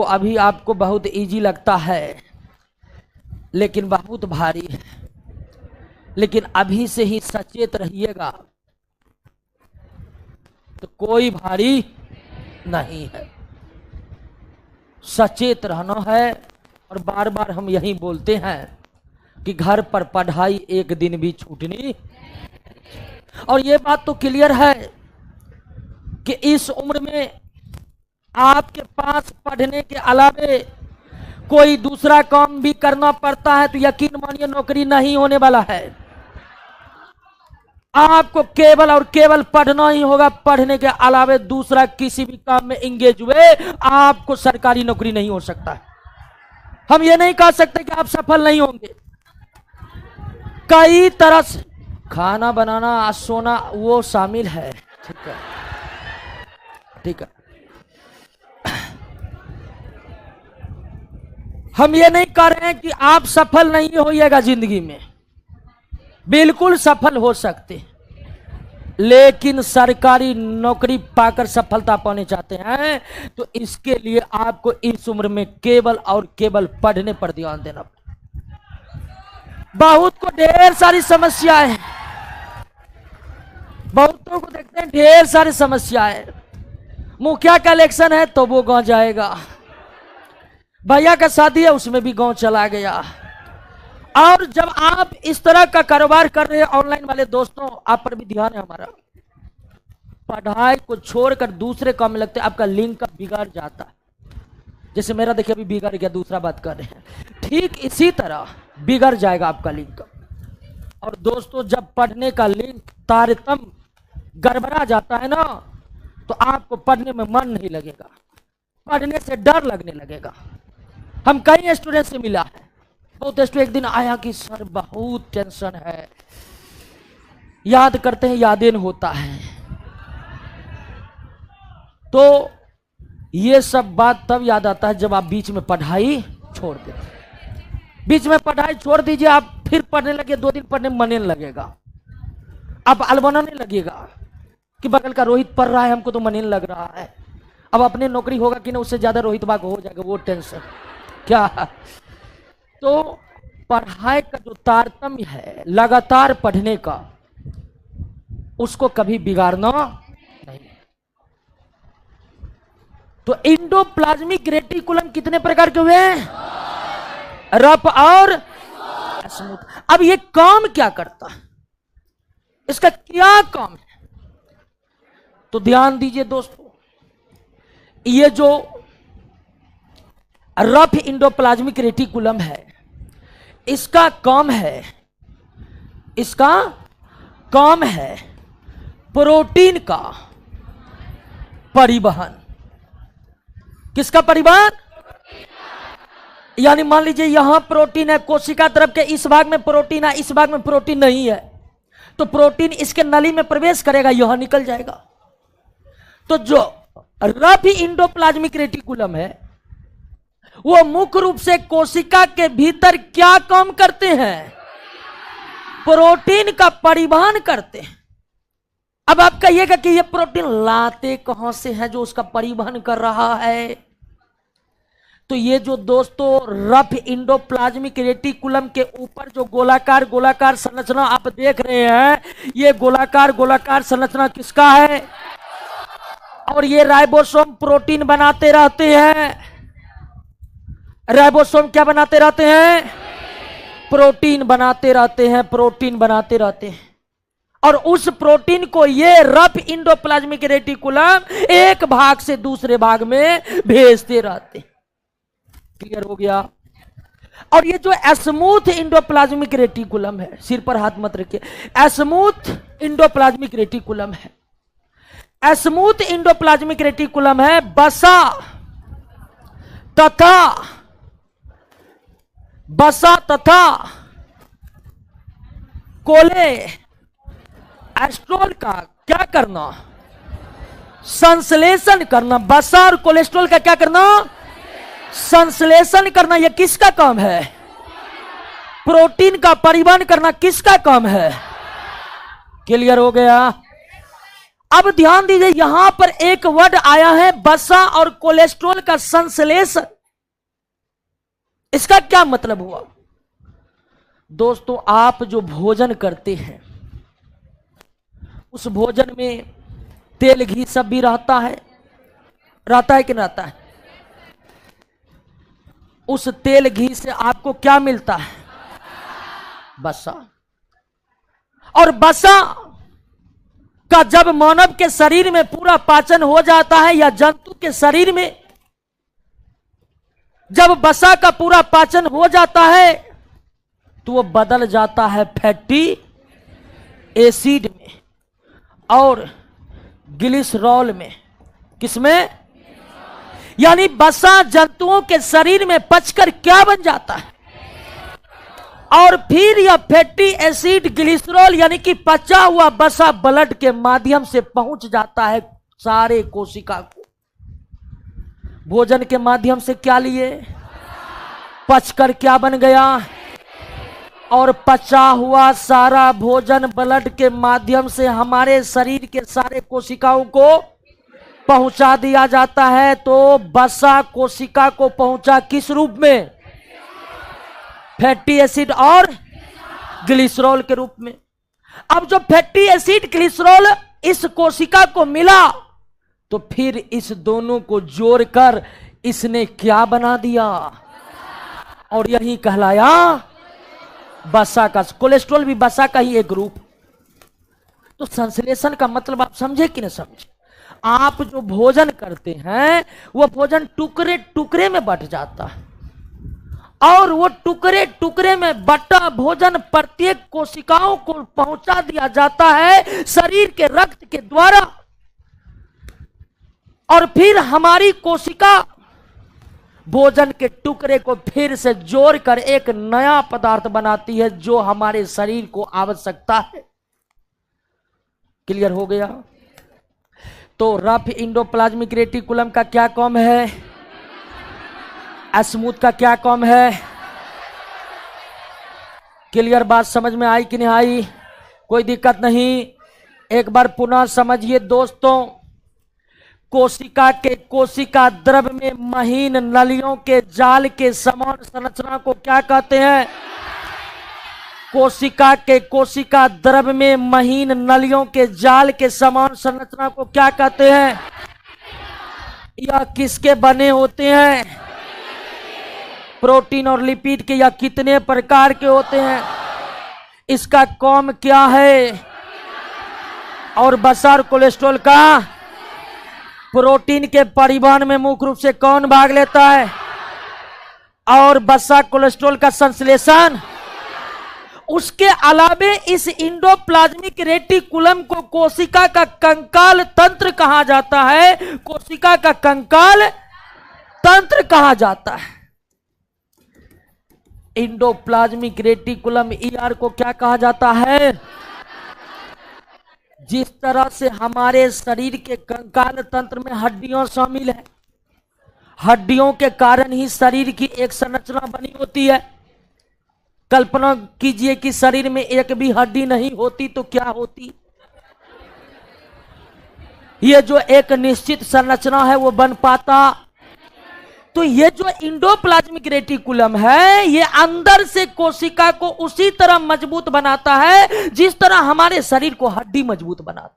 अभी आपको बहुत इजी लगता है, लेकिन बहुत भारी है। लेकिन अभी से ही सचेत रहिएगा तो कोई भारी नहीं है। सचेत रहना है। और बार बार हम यही बोलते हैं कि घर पर पढ़ाई एक दिन भी छूटनी। और ये बात तो क्लियर है कि इस उम्र में आपके पास पढ़ने के अलावे कोई दूसरा काम भी करना पड़ता है तो यकीन मानिए नौकरी नहीं होने वाला है। आपको केवल और केवल पढ़ना ही होगा। पढ़ने के अलावे दूसरा किसी भी काम में इंगेज हुए आपको सरकारी नौकरी नहीं हो सकता है। हम ये नहीं कह सकते कि आप सफल नहीं होंगे। कई तरह से खाना बनाना, सोना वो शामिल है। ठीक है। हम ये नहीं कह रहे हैं कि आप सफल नहीं होइएगा जिंदगी में। बिल्कुल सफल हो सकते, लेकिन सरकारी नौकरी पाकर सफलता पाने चाहते हैं तो इसके लिए आपको इस उम्र में केवल और केवल पढ़ने पर ध्यान देना पड़ेगा। बहुत को ढेर सारी समस्याएं हैं, बहुतों को देखते हैं ढेर सारी समस्याएं। मुखिया का इलेक्शन है तो वो गांव जाएगा, भैया का शादी है उसमें भी गांव चला गया। और जब आप इस तरह का कारोबार कर रहे हैं ऑनलाइन वाले दोस्तों, आप पर भी ध्यान है हमारा। पढ़ाई को छोड़कर दूसरे काम में लगते आपका लिंक बिगड़ जाता है। जैसे मेरा देखिए अभी बिगड़ गया, दूसरा बात कर रहे हैं, ठीक इसी तरह बिगड़ जाएगा आपका लिंक। और दोस्तों जब पढ़ने का लिंक तारतम्य गड़बड़ा जाता है ना, तो आपको पढ़ने में मन नहीं लगेगा, पढ़ने से डर लगने लगेगा। हम कई स्टूडेंट से मिला है, बहुत स्टूडेंट एक दिन आया कि सर बहुत टेंशन है, याद करते हैं यादें होता है। तो ये सब बात तब याद आता है जब आप बीच में पढ़ाई छोड़ देते हैं। बीच में पढ़ाई छोड़ दीजिए, आप फिर पढ़ने लगे, 2 दिन पढ़ने में मन नहीं लगेगा, अब अलबना नहीं लगेगा कि बगल का रोहित पढ़ रहा है हमको तो मन नहीं लग रहा है। अब अपने नौकरी होगा कि नहीं, उससे ज्यादा रोहित बाग हो जाएगा, वो टेंशन क्या। तो पढ़ाई का जो तारतम्य है लगातार पढ़ने का, उसको कभी बिगाड़ना नहीं। तो इंडोप्लाज्मिक रेटिकुलम कितने प्रकार के हुए हैं? रफ और स्मूथ। अब ये काम क्या करता है, इसका क्या काम है? तो ध्यान दीजिए दोस्तों, ये जो रफ इंडोप्लाज्मिक रेटिकुलम है, इसका काम है प्रोटीन का परिवहन। किसका परिवहन? यानी मान लीजिए यहां प्रोटीन है, कोशिका द्रव के इस भाग में प्रोटीन है, इस भाग में प्रोटीन नहीं है, तो प्रोटीन इसके नली में प्रवेश करेगा, यहां निकल जाएगा। तो जो रफ इंडोप्लाज्मिक रेटिकुलम है वो मुख्य रूप से कोशिका के भीतर क्या काम करते हैं? प्रोटीन का परिवहन करते हैं। अब आप कहिएगा कि ये प्रोटीन लाते कहां से है जो उसका परिवहन कर रहा है? तो ये जो दोस्तों रफ इंडोप्लाज्मिक रेटिकुलम के ऊपर जो गोलाकार गोलाकार संरचना आप देख रहे हैं, ये गोलाकार गोलाकार संरचना किसका है? और ये राइबोसोम प्रोटीन बनाते रहते हैं। राइबोसोम क्या बनाते रहते हैं? प्रोटीन बनाते रहते हैं, प्रोटीन बनाते रहते हैं। और उस प्रोटीन को ये रफ इंडोप्लाज्मिक रेटिकुलम एक भाग से दूसरे भाग में भेजते रहते हैं। क्लियर हो गया? और ये जो स्मूथ इंडोप्लाज्मिक रेटिकुलम है, सिर पर हाथ मत रखिए, स्मूथ इंडोप्लाज्मिक रेटिकुलम है। स्मूथ इंडोप्लाज्मिक रेटिकुलम है बसा तथा कोलेस्ट्रॉल का क्या करना? संश्लेषण करना। बसा और कोलेस्ट्रॉल का क्या करना? संश्लेषण करना। यह किसका काम है? प्रोटीन का परिवहन करना किसका काम है? क्लियर हो गया? अब ध्यान दीजिए, यहां पर एक वर्ड आया है बसा और कोलेस्ट्रॉल का संश्लेषण। इसका क्या मतलब हुआ? दोस्तों, आप जो भोजन करते हैं उस भोजन में तेल घी सब भी रहता है कि नहीं रहता है? उस तेल घी से आपको क्या मिलता है? बसा। और बसा का जब मानव के शरीर में पूरा पाचन हो जाता है या जंतु के शरीर में जब बसा का पूरा पाचन हो जाता है तो वो बदल जाता है फैटी एसिड में और ग्लिसरॉल में। किसमें? यानी बसा जंतुओं के शरीर में पचकर क्या बन जाता है? और फिर यह फैटी एसिड ग्लिसरॉल यानी कि पचा हुआ बसा ब्लड के माध्यम से पहुंच जाता है सारे कोशिका को। भोजन के माध्यम से क्या लिए? पचकर क्या बन गया? और पचा हुआ सारा भोजन ब्लड के माध्यम से हमारे शरीर के सारे कोशिकाओं को पहुंचा दिया जाता है। तो बसा कोशिका को पहुंचा किस रूप में? फैटी एसिड और ग्लिसरॉल के रूप में। अब जो फैटी एसिड ग्लिसरॉल इस कोशिका को मिला तो फिर इस दोनों को जोड़कर इसने क्या बना दिया? और यही कहलाया बसा का। कोलेस्ट्रॉल भी बसा का ही एक रूप। तो संश्लेषण का मतलब आप समझे कि नहीं समझे? आप जो भोजन करते हैं वो भोजन टुकड़े टुकड़े में बट जाता है और वो टुकड़े टुकड़े में बटा भोजन प्रत्येक कोशिकाओं को पहुंचा दिया जाता है शरीर के रक्त के द्वारा। और फिर हमारी कोशिका भोजन के टुकड़े को फिर से जोड़कर एक नया पदार्थ बनाती है जो हमारे शरीर को आवश्यकता है। क्लियर हो गया? तो रफ इंडोप्लाज्मिक रेटिकुलम का क्या काम है? स्मूथ का क्या काम है? क्लियर बात समझ में आई कि नहीं आई? कोई दिक्कत नहीं। एक बार पुनः समझिए दोस्तों, कोशिका द्रव में महीन नलियों के जाल के समान संरचना को क्या कहते हैं? कोशिका द्रव में महीन नलियों के जाल के समान संरचना को क्या कहते हैं? यह किसके बने होते हैं? प्रोटीन और लिपिड के। या कितने प्रकार के होते हैं? इसका काम क्या है? और बसा और कोलेस्ट्रॉल का प्रोटीन के परिवहन में मुख्य रूप से कौन भाग लेता है? और बसा कोलेस्ट्रॉल का संश्लेषण। उसके अलावे इस इंडोप्लाज्मिक रेटिकुलम को कोशिका का कंकाल तंत्र कहा जाता है। कोशिका का कंकाल तंत्र कहा जाता है। इंडोप्लाज्मिक रेटिकुलम ईआर को क्या कहा जाता है? जिस तरह से हमारे शरीर के कंकाल तंत्र में हड्डियां शामिल है, हड्डियों के कारण ही शरीर की एक संरचना बनी होती है। कल्पना कीजिए कि शरीर में एक भी हड्डी नहीं होती तो क्या होती? ये जो एक निश्चित संरचना है वो बन पाता। तो ये जो इंडोप्लाज्मिक रेटिकुलम है, ये अंदर से कोशिका को उसी तरह मजबूत बनाता है जिस तरह हमारे शरीर को हड्डी मजबूत बनाता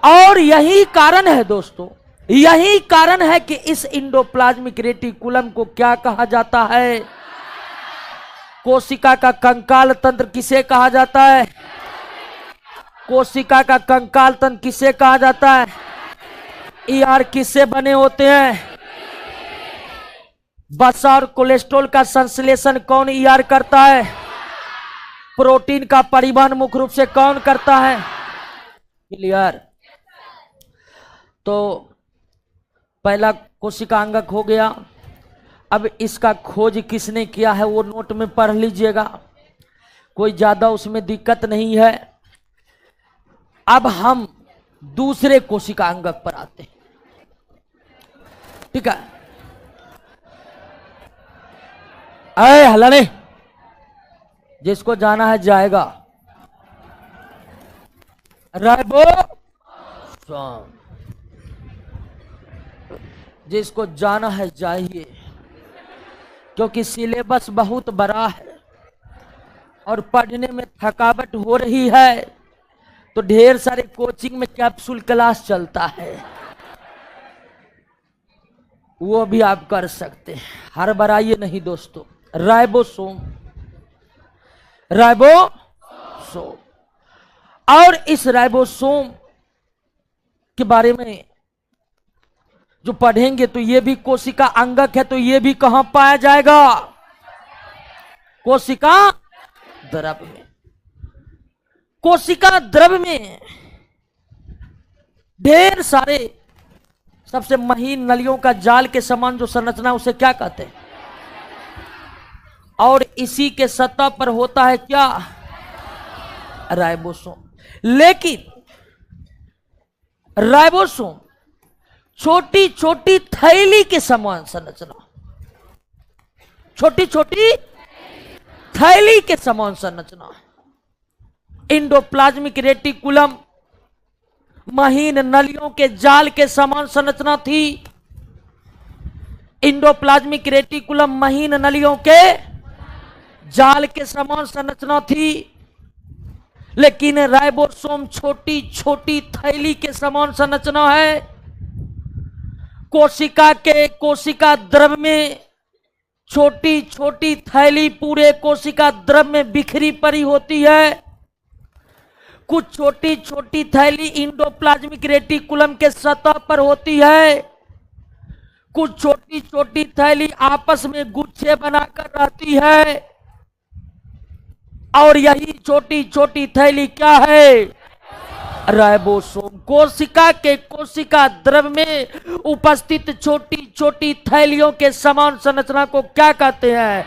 है। और यही कारण है दोस्तों, यही कारण है कि इस इंडोप्लाज्मिक रेटिकुलम को क्या कहा जाता है? कोशिका का कंकाल तंत्र किसे कहा जाता है? कोशिका का कंकाल तंत्र किसे कहा जाता है? ईआर किससे बने होते हैं? वसा और कोलेस्ट्रॉल का संश्लेषण कौन ईआर करता है? प्रोटीन का परिवहन मुख्य रूप से कौन करता है? क्लियर? तो पहला कोशिका अंगक हो गया। अब इसका खोज किसने किया है वो नोट में पढ़ लीजिएगा, कोई ज्यादा उसमें दिक्कत नहीं है। अब हम दूसरे कोशिका अंगक पर आते हैं, ठीक है? अरे हलने, जिसको जाना है जाएगा। राइबोसोम, जिसको जाना है जाइए, क्योंकि सिलेबस बहुत बड़ा है और पढ़ने में थकावट हो रही है, तो ढेर सारे कोचिंग में कैप्सूल क्लास चलता है, वो भी आप कर सकते हैं। हर बराइए नहीं दोस्तों। राइबोसोम, राइबोसोम, और इस राइबोसोम के बारे में जो पढ़ेंगे तो ये भी कोशिका अंगक है, तो ये भी कहां पाया जाएगा? कोशिका द्रव में। कोशिका द्रव में ढेर सारे सबसे महीन नलियों का जाल के समान जो संरचना, उसे क्या कहते हैं? और इसी के सतह पर होता है क्या? राइबोसोम। लेकिन राइबोसोम छोटी छोटी थैली के समान संरचना, छोटी छोटी थैली के समान संरचना। इंडोप्लाज्मिक रेटिकुलम महीन नलियों के जाल के समान संरचना थी। इंडोप्लाज्मिक रेटिकुलम महीन नलियों के जाल के समान संरचना थी, लेकिन राइबोसोम छोटी छोटी थैली के समान संरचना है। कोशिका द्रव में छोटी छोटी थैली पूरे कोशिका द्रव में बिखरी पड़ी होती है। कुछ छोटी छोटी थैली इंडोप्लाज्मिक रेटिकुलम के सतह पर होती है, कुछ छोटी छोटी थैली आपस में गुच्छे बनाकर रहती है। और यही छोटी छोटी थैली क्या है? राइबोसोम। कोशिका द्रव में उपस्थित छोटी छोटी थैलियों के समान संरचना को क्या कहते हैं?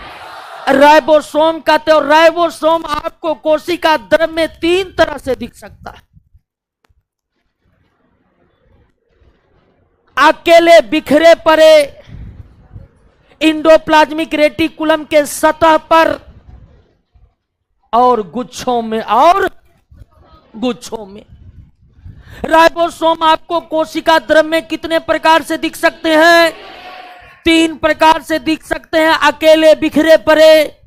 राइबोसोम कहते हैं। और राइबोसोम आपको कोशिका द्रव में तीन तरह से दिख सकता है। अकेले बिखरे पड़े इंडोप्लाज्मिक रेटिकुलम के सतह पर, और गुच्छों में, और गुच्छों में। राइबोसोम आपको कोशिका द्रव में कितने प्रकार से दिख सकते हैं? तीन प्रकार से दिख सकते हैं। अकेले बिखरे पड़े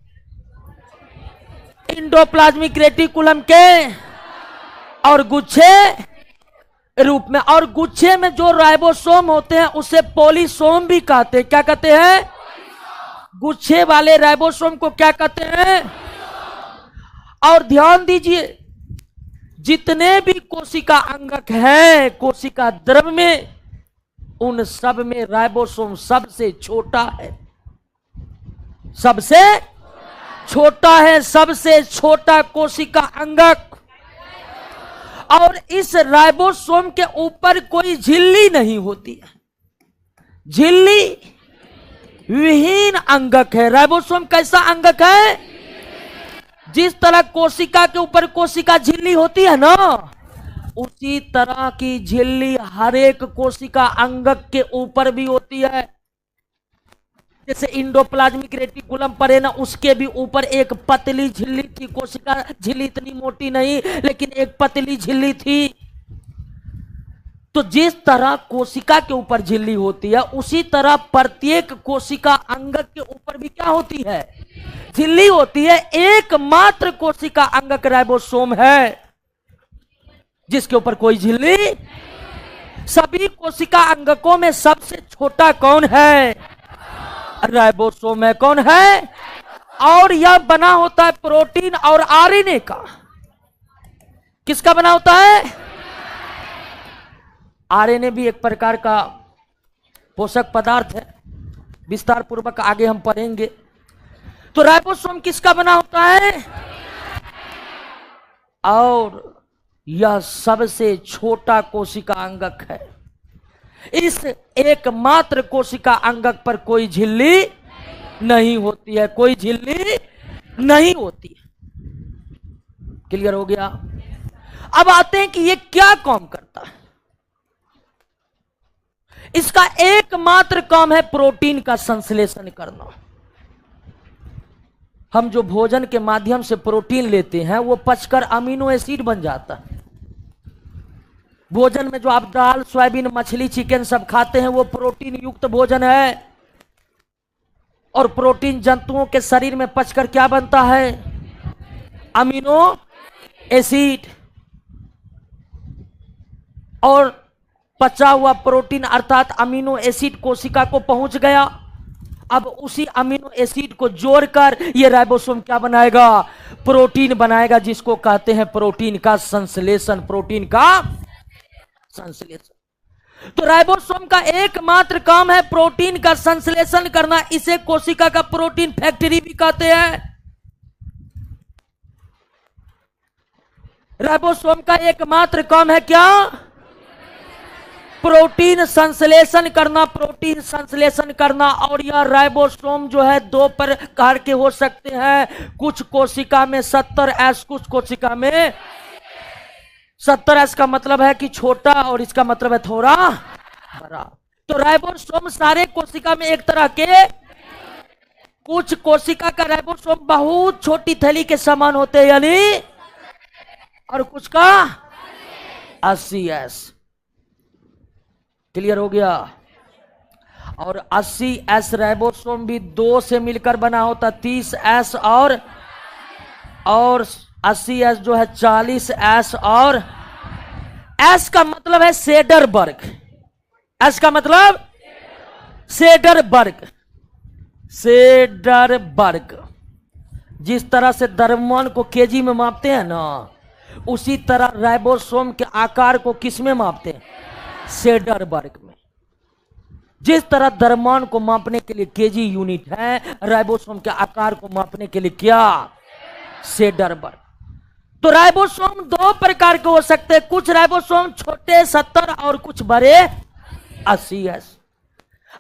इंडोप्लाज्मिक रेटिकुलम के, और गुच्छे रूप में। और गुच्छे में जो राइबोसोम होते हैं उसे पॉलीसोम भी कहते हैं। क्या कहते हैं? गुच्छे वाले राइबोसोम को क्या कहते हैं? और ध्यान दीजिए, जितने भी कोशिका अंगक हैं कोशिका द्रव में, उन सब में राइबोसोम सबसे छोटा है। सबसे छोटा है, सबसे छोटा कोशिका अंगक। और इस राइबोसोम के ऊपर कोई झिल्ली नहीं होती है, झिल्ली विहीन अंगक है। राइबोसोम कैसा अंगक है? जिस तरह कोशिका के ऊपर कोशिका झिल्ली होती है ना, उसी तरह की झिल्ली हर एक कोशिका अंगक के ऊपर भी होती है। जैसे इंडोप्लाज्मिक रेटिकुलम पर है ना, उसके भी ऊपर एक पतली झिल्ली थी। कोशिका झिल्ली इतनी मोटी नहीं, लेकिन एक पतली झिल्ली थी। तो जिस तरह कोशिका के ऊपर झिल्ली होती है, उसी तरह प्रत्येक कोशिका अंगक के ऊपर भी क्या होती है? झिल्ली होती है। एकमात्र कोशिका अंगक राइबोसोम है जिसके ऊपर कोई झिल्ली। सभी कोशिका अंगकों में सबसे छोटा कौन है? राइबोसोम है। कौन है? और यह बना होता है प्रोटीन और आरएनए का। किसका बना होता है? आरएनए भी एक प्रकार का पोषक पदार्थ है, विस्तार पूर्वक आगे हम पढ़ेंगे। तो राइबोसोम किसका बना होता है? और यह सबसे छोटा कोशिका अंगक है। इस एकमात्र कोशिका अंगक पर कोई झिल्ली नहीं होती है, कोई झिल्ली नहीं होती है। क्लियर हो गया? अब आते हैं कि यह क्या काम करता है। इसका एकमात्र काम है प्रोटीन का संश्लेषण करना। हम जो भोजन के माध्यम से प्रोटीन लेते हैं वो पचकर अमीनो एसिड बन जाता है। भोजन में जो आप दाल, सोयाबीन, मछली, चिकन सब खाते हैं वो प्रोटीन युक्त भोजन है। और प्रोटीन जंतुओं के शरीर में पचकर क्या बनता है? Amino acid. और पचा हुआ प्रोटीन अर्थात अमीनो एसिड कोशिका को पहुंच गया। अब उसी अमीनो एसिड को जोड़कर यह राइबोसोम क्या बनाएगा? प्रोटीन बनाएगा, जिसको कहते हैं प्रोटीन का संश्लेषण। प्रोटीन का संश्लेषण। तो राइबोसोम का एकमात्र काम है प्रोटीन का संश्लेषण करना। इसे कोशिका का प्रोटीन फैक्ट्री भी कहते हैं। राइबोसोम का एकमात्र काम है क्या? प्रोटीन संश्लेषण करना। प्रोटीन संश्लेषण करना। और यह राइबोसोम जो है दो प्रकार के हो सकते हैं। कुछ कोशिका में 70S, कुछ कोशिका में 70S का मतलब है कि छोटा और इसका मतलब है थोड़ा बड़ा। तो राइबोसोम सारे कोशिका में एक तरह के, कुछ कोशिका का राइबोसोम बहुत छोटी थैली के समान होते हैं, यानी, और कुछ का 80S। क्लियर हो गया? और 80S राइबोसोम भी 2 से मिलकर बना होता, 30S और 80S जो है 40S। और S का मतलब है सेडरबर्ग। S का मतलब सेडरबर्ग। सेडरबर्ग। जिस तरह से द्रव्यमान को केजी में मापते हैं ना, उसी तरह राइबोसोम के आकार को किस में मापते हैं? सेडरबर्ग में। जिस तरह द्रव्यमान को मापने के लिए केजी यूनिट है, राइबोसोम के आकार को मापने के लिए क्या? सेडरबर्ग। तो राइबोसोम 2 प्रकार के हो सकते हैं। कुछ राइबोसोम छोटे 70 और कुछ बड़े 80S।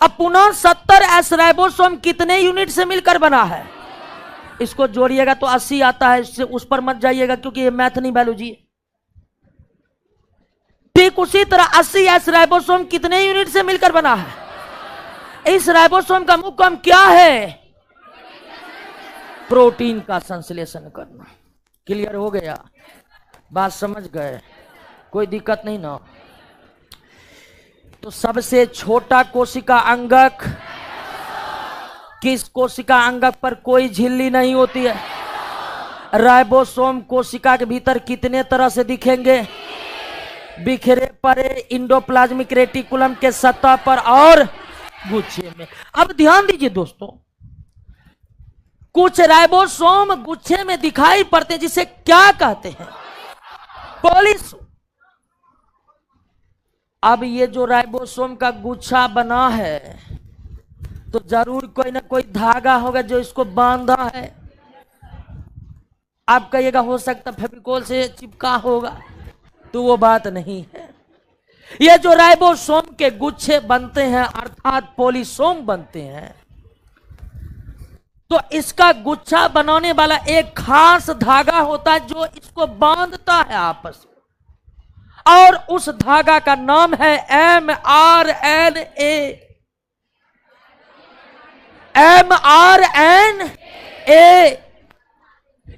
अब पुनः 70S राइबोसोम कितने यूनिट से मिलकर बना है? इसको जोड़िएगा तो 80 आता है। इससे उस पर मत जाइएगा क्योंकि ये मैथ नहीं बायोलॉजी है। ठीक उसी तरह 80S राइबोसोम कितने यूनिट से मिलकर बना है? इस राइबोसोम का मुख्य काम क्या है? प्रोटीन का संश्लेषण करना। क्लियर हो गया? बात समझ गए? कोई दिक्कत नहीं ना? तो सबसे छोटा कोशिका अंगक, किस कोशिका अंगक पर कोई झिल्ली नहीं होती है? राइबोसोम कोशिका के भीतर कितने तरह से दिखेंगे? बिखरे पड़े इंडोप्लाज्मिक रेटिकुलम के सतह पर और गुच्छे में। अब ध्यान दीजिए दोस्तों, कुछ राइबोसोम गुच्छे में दिखाई पड़ते हैं, जिसे क्या कहते हैं? पॉलीसोम। अब ये जो राइबोसोम का गुच्छा बना है तो जरूर कोई ना कोई धागा होगा जो इसको बांधा है। आप कहिएगा हो सकता फेविकोल से चिपका होगा, तो वो बात नहीं है। ये जो राइबोसोम के गुच्छे बनते हैं अर्थात पॉलीसोम बनते हैं, तो इसका गुच्छा बनाने वाला एक खास धागा होता है जो इसको बांधता है आपस में, और उस धागा का नाम है mRNA। mRNA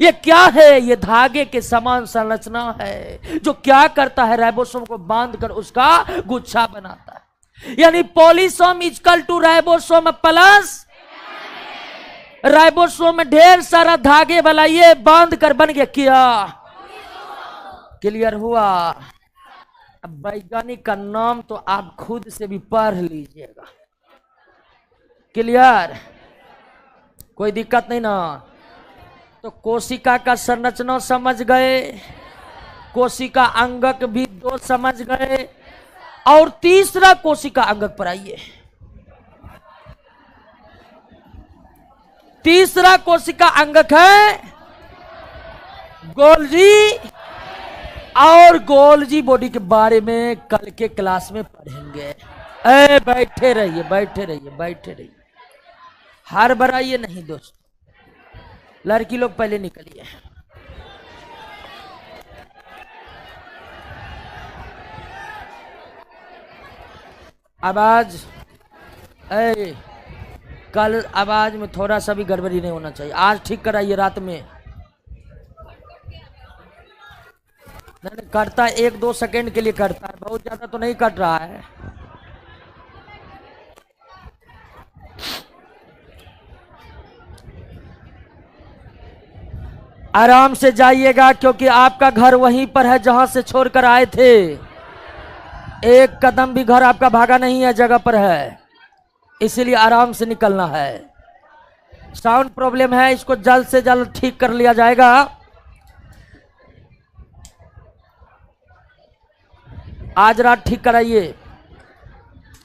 ये क्या है? ये धागे के समान संरचना है जो क्या करता है, राइबोसोम को बांधकर उसका गुच्छा बनाता है। यानी polysome equal to ribosome plus ribosome में ढेर सारा धागे वाला ये बांध कर बन गया क्या? क्लियर हुआ? अब वैज्ञानिक का नाम तो आप खुद से भी पढ़ लीजिएगा। क्लियर? कोई दिक्कत नहीं ना? तो कोशिका का संरचना समझ गए, कोशिका अंगक भी दो समझ गए, और तीसरा कोशिका अंगक पर आइए। तीसरा कोशिका अंगक है गोल्जी, और गोल्जी बॉडी के बारे में कल के क्लास में पढ़ेंगे। बैठे रहिए, बैठे रहिए, बैठे रहिए, हर बराइए नहीं दोस्त। लड़की लोग पहले निकलिए। आवाज कल आवाज में थोड़ा सा भी गड़बड़ी नहीं होना चाहिए। आज ठीक कराइए रात में। नहीं कटता, 1-2 सेकेंड के लिए कटता है, बहुत ज्यादा तो नहीं कट रहा है। आराम से जाइएगा क्योंकि आपका घर वहीं पर है जहां से छोड़कर आए थे। एक कदम भी घर आपका भागा नहीं है, जगह पर है, इसीलिए आराम से निकलना है। साउंड प्रॉब्लम है, इसको जल्द से जल्द ठीक कर लिया जाएगा। आज रात ठीक कराइए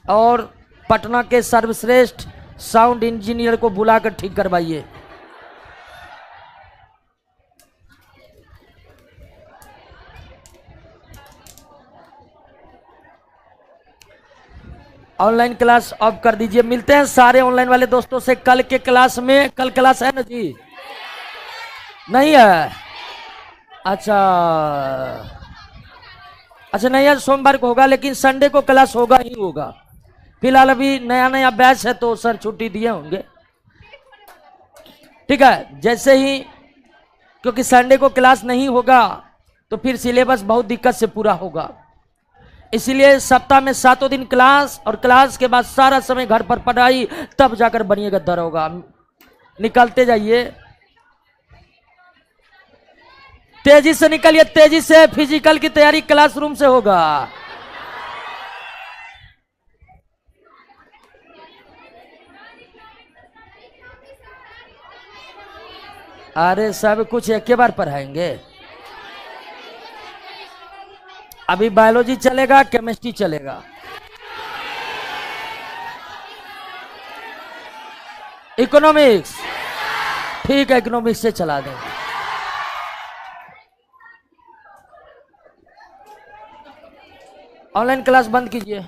और पटना के सर्वश्रेष्ठ साउंड इंजीनियर को बुलाकर ठीक करवाइए। ऑनलाइन क्लास ऑफ कर दीजिए। मिलते हैं सारे ऑनलाइन वाले दोस्तों से कल के क्लास में। कल क्लास है ना जी? नहीं है? अच्छा अच्छा, नहीं है, सोमवार को होगा, लेकिन संडे को क्लास होगा ही होगा। फिलहाल अभी नया नया बैच है तो सर छुट्टी दिए होंगे। ठीक है, जैसे ही, क्योंकि संडे को क्लास नहीं होगा तो फिर सिलेबस बहुत दिक्कत से पूरा होगा, इसलिए सप्ताह में 7 दिन क्लास, और क्लास के बाद सारा समय घर पर पढ़ाई, तब जाकर बनिएगा दरोगा। निकलते जाइए, तेजी से निकलिए, तेजी से। फिजिकल की तैयारी क्लासरूम से होगा। अरे सब कुछ एक बार पढ़ाएंगे। अभी बायोलॉजी चलेगा, केमिस्ट्री चलेगा, इकोनॉमिक्स, ठीक है, इकोनॉमिक्स से चला दें। ऑनलाइन क्लास बंद कीजिए।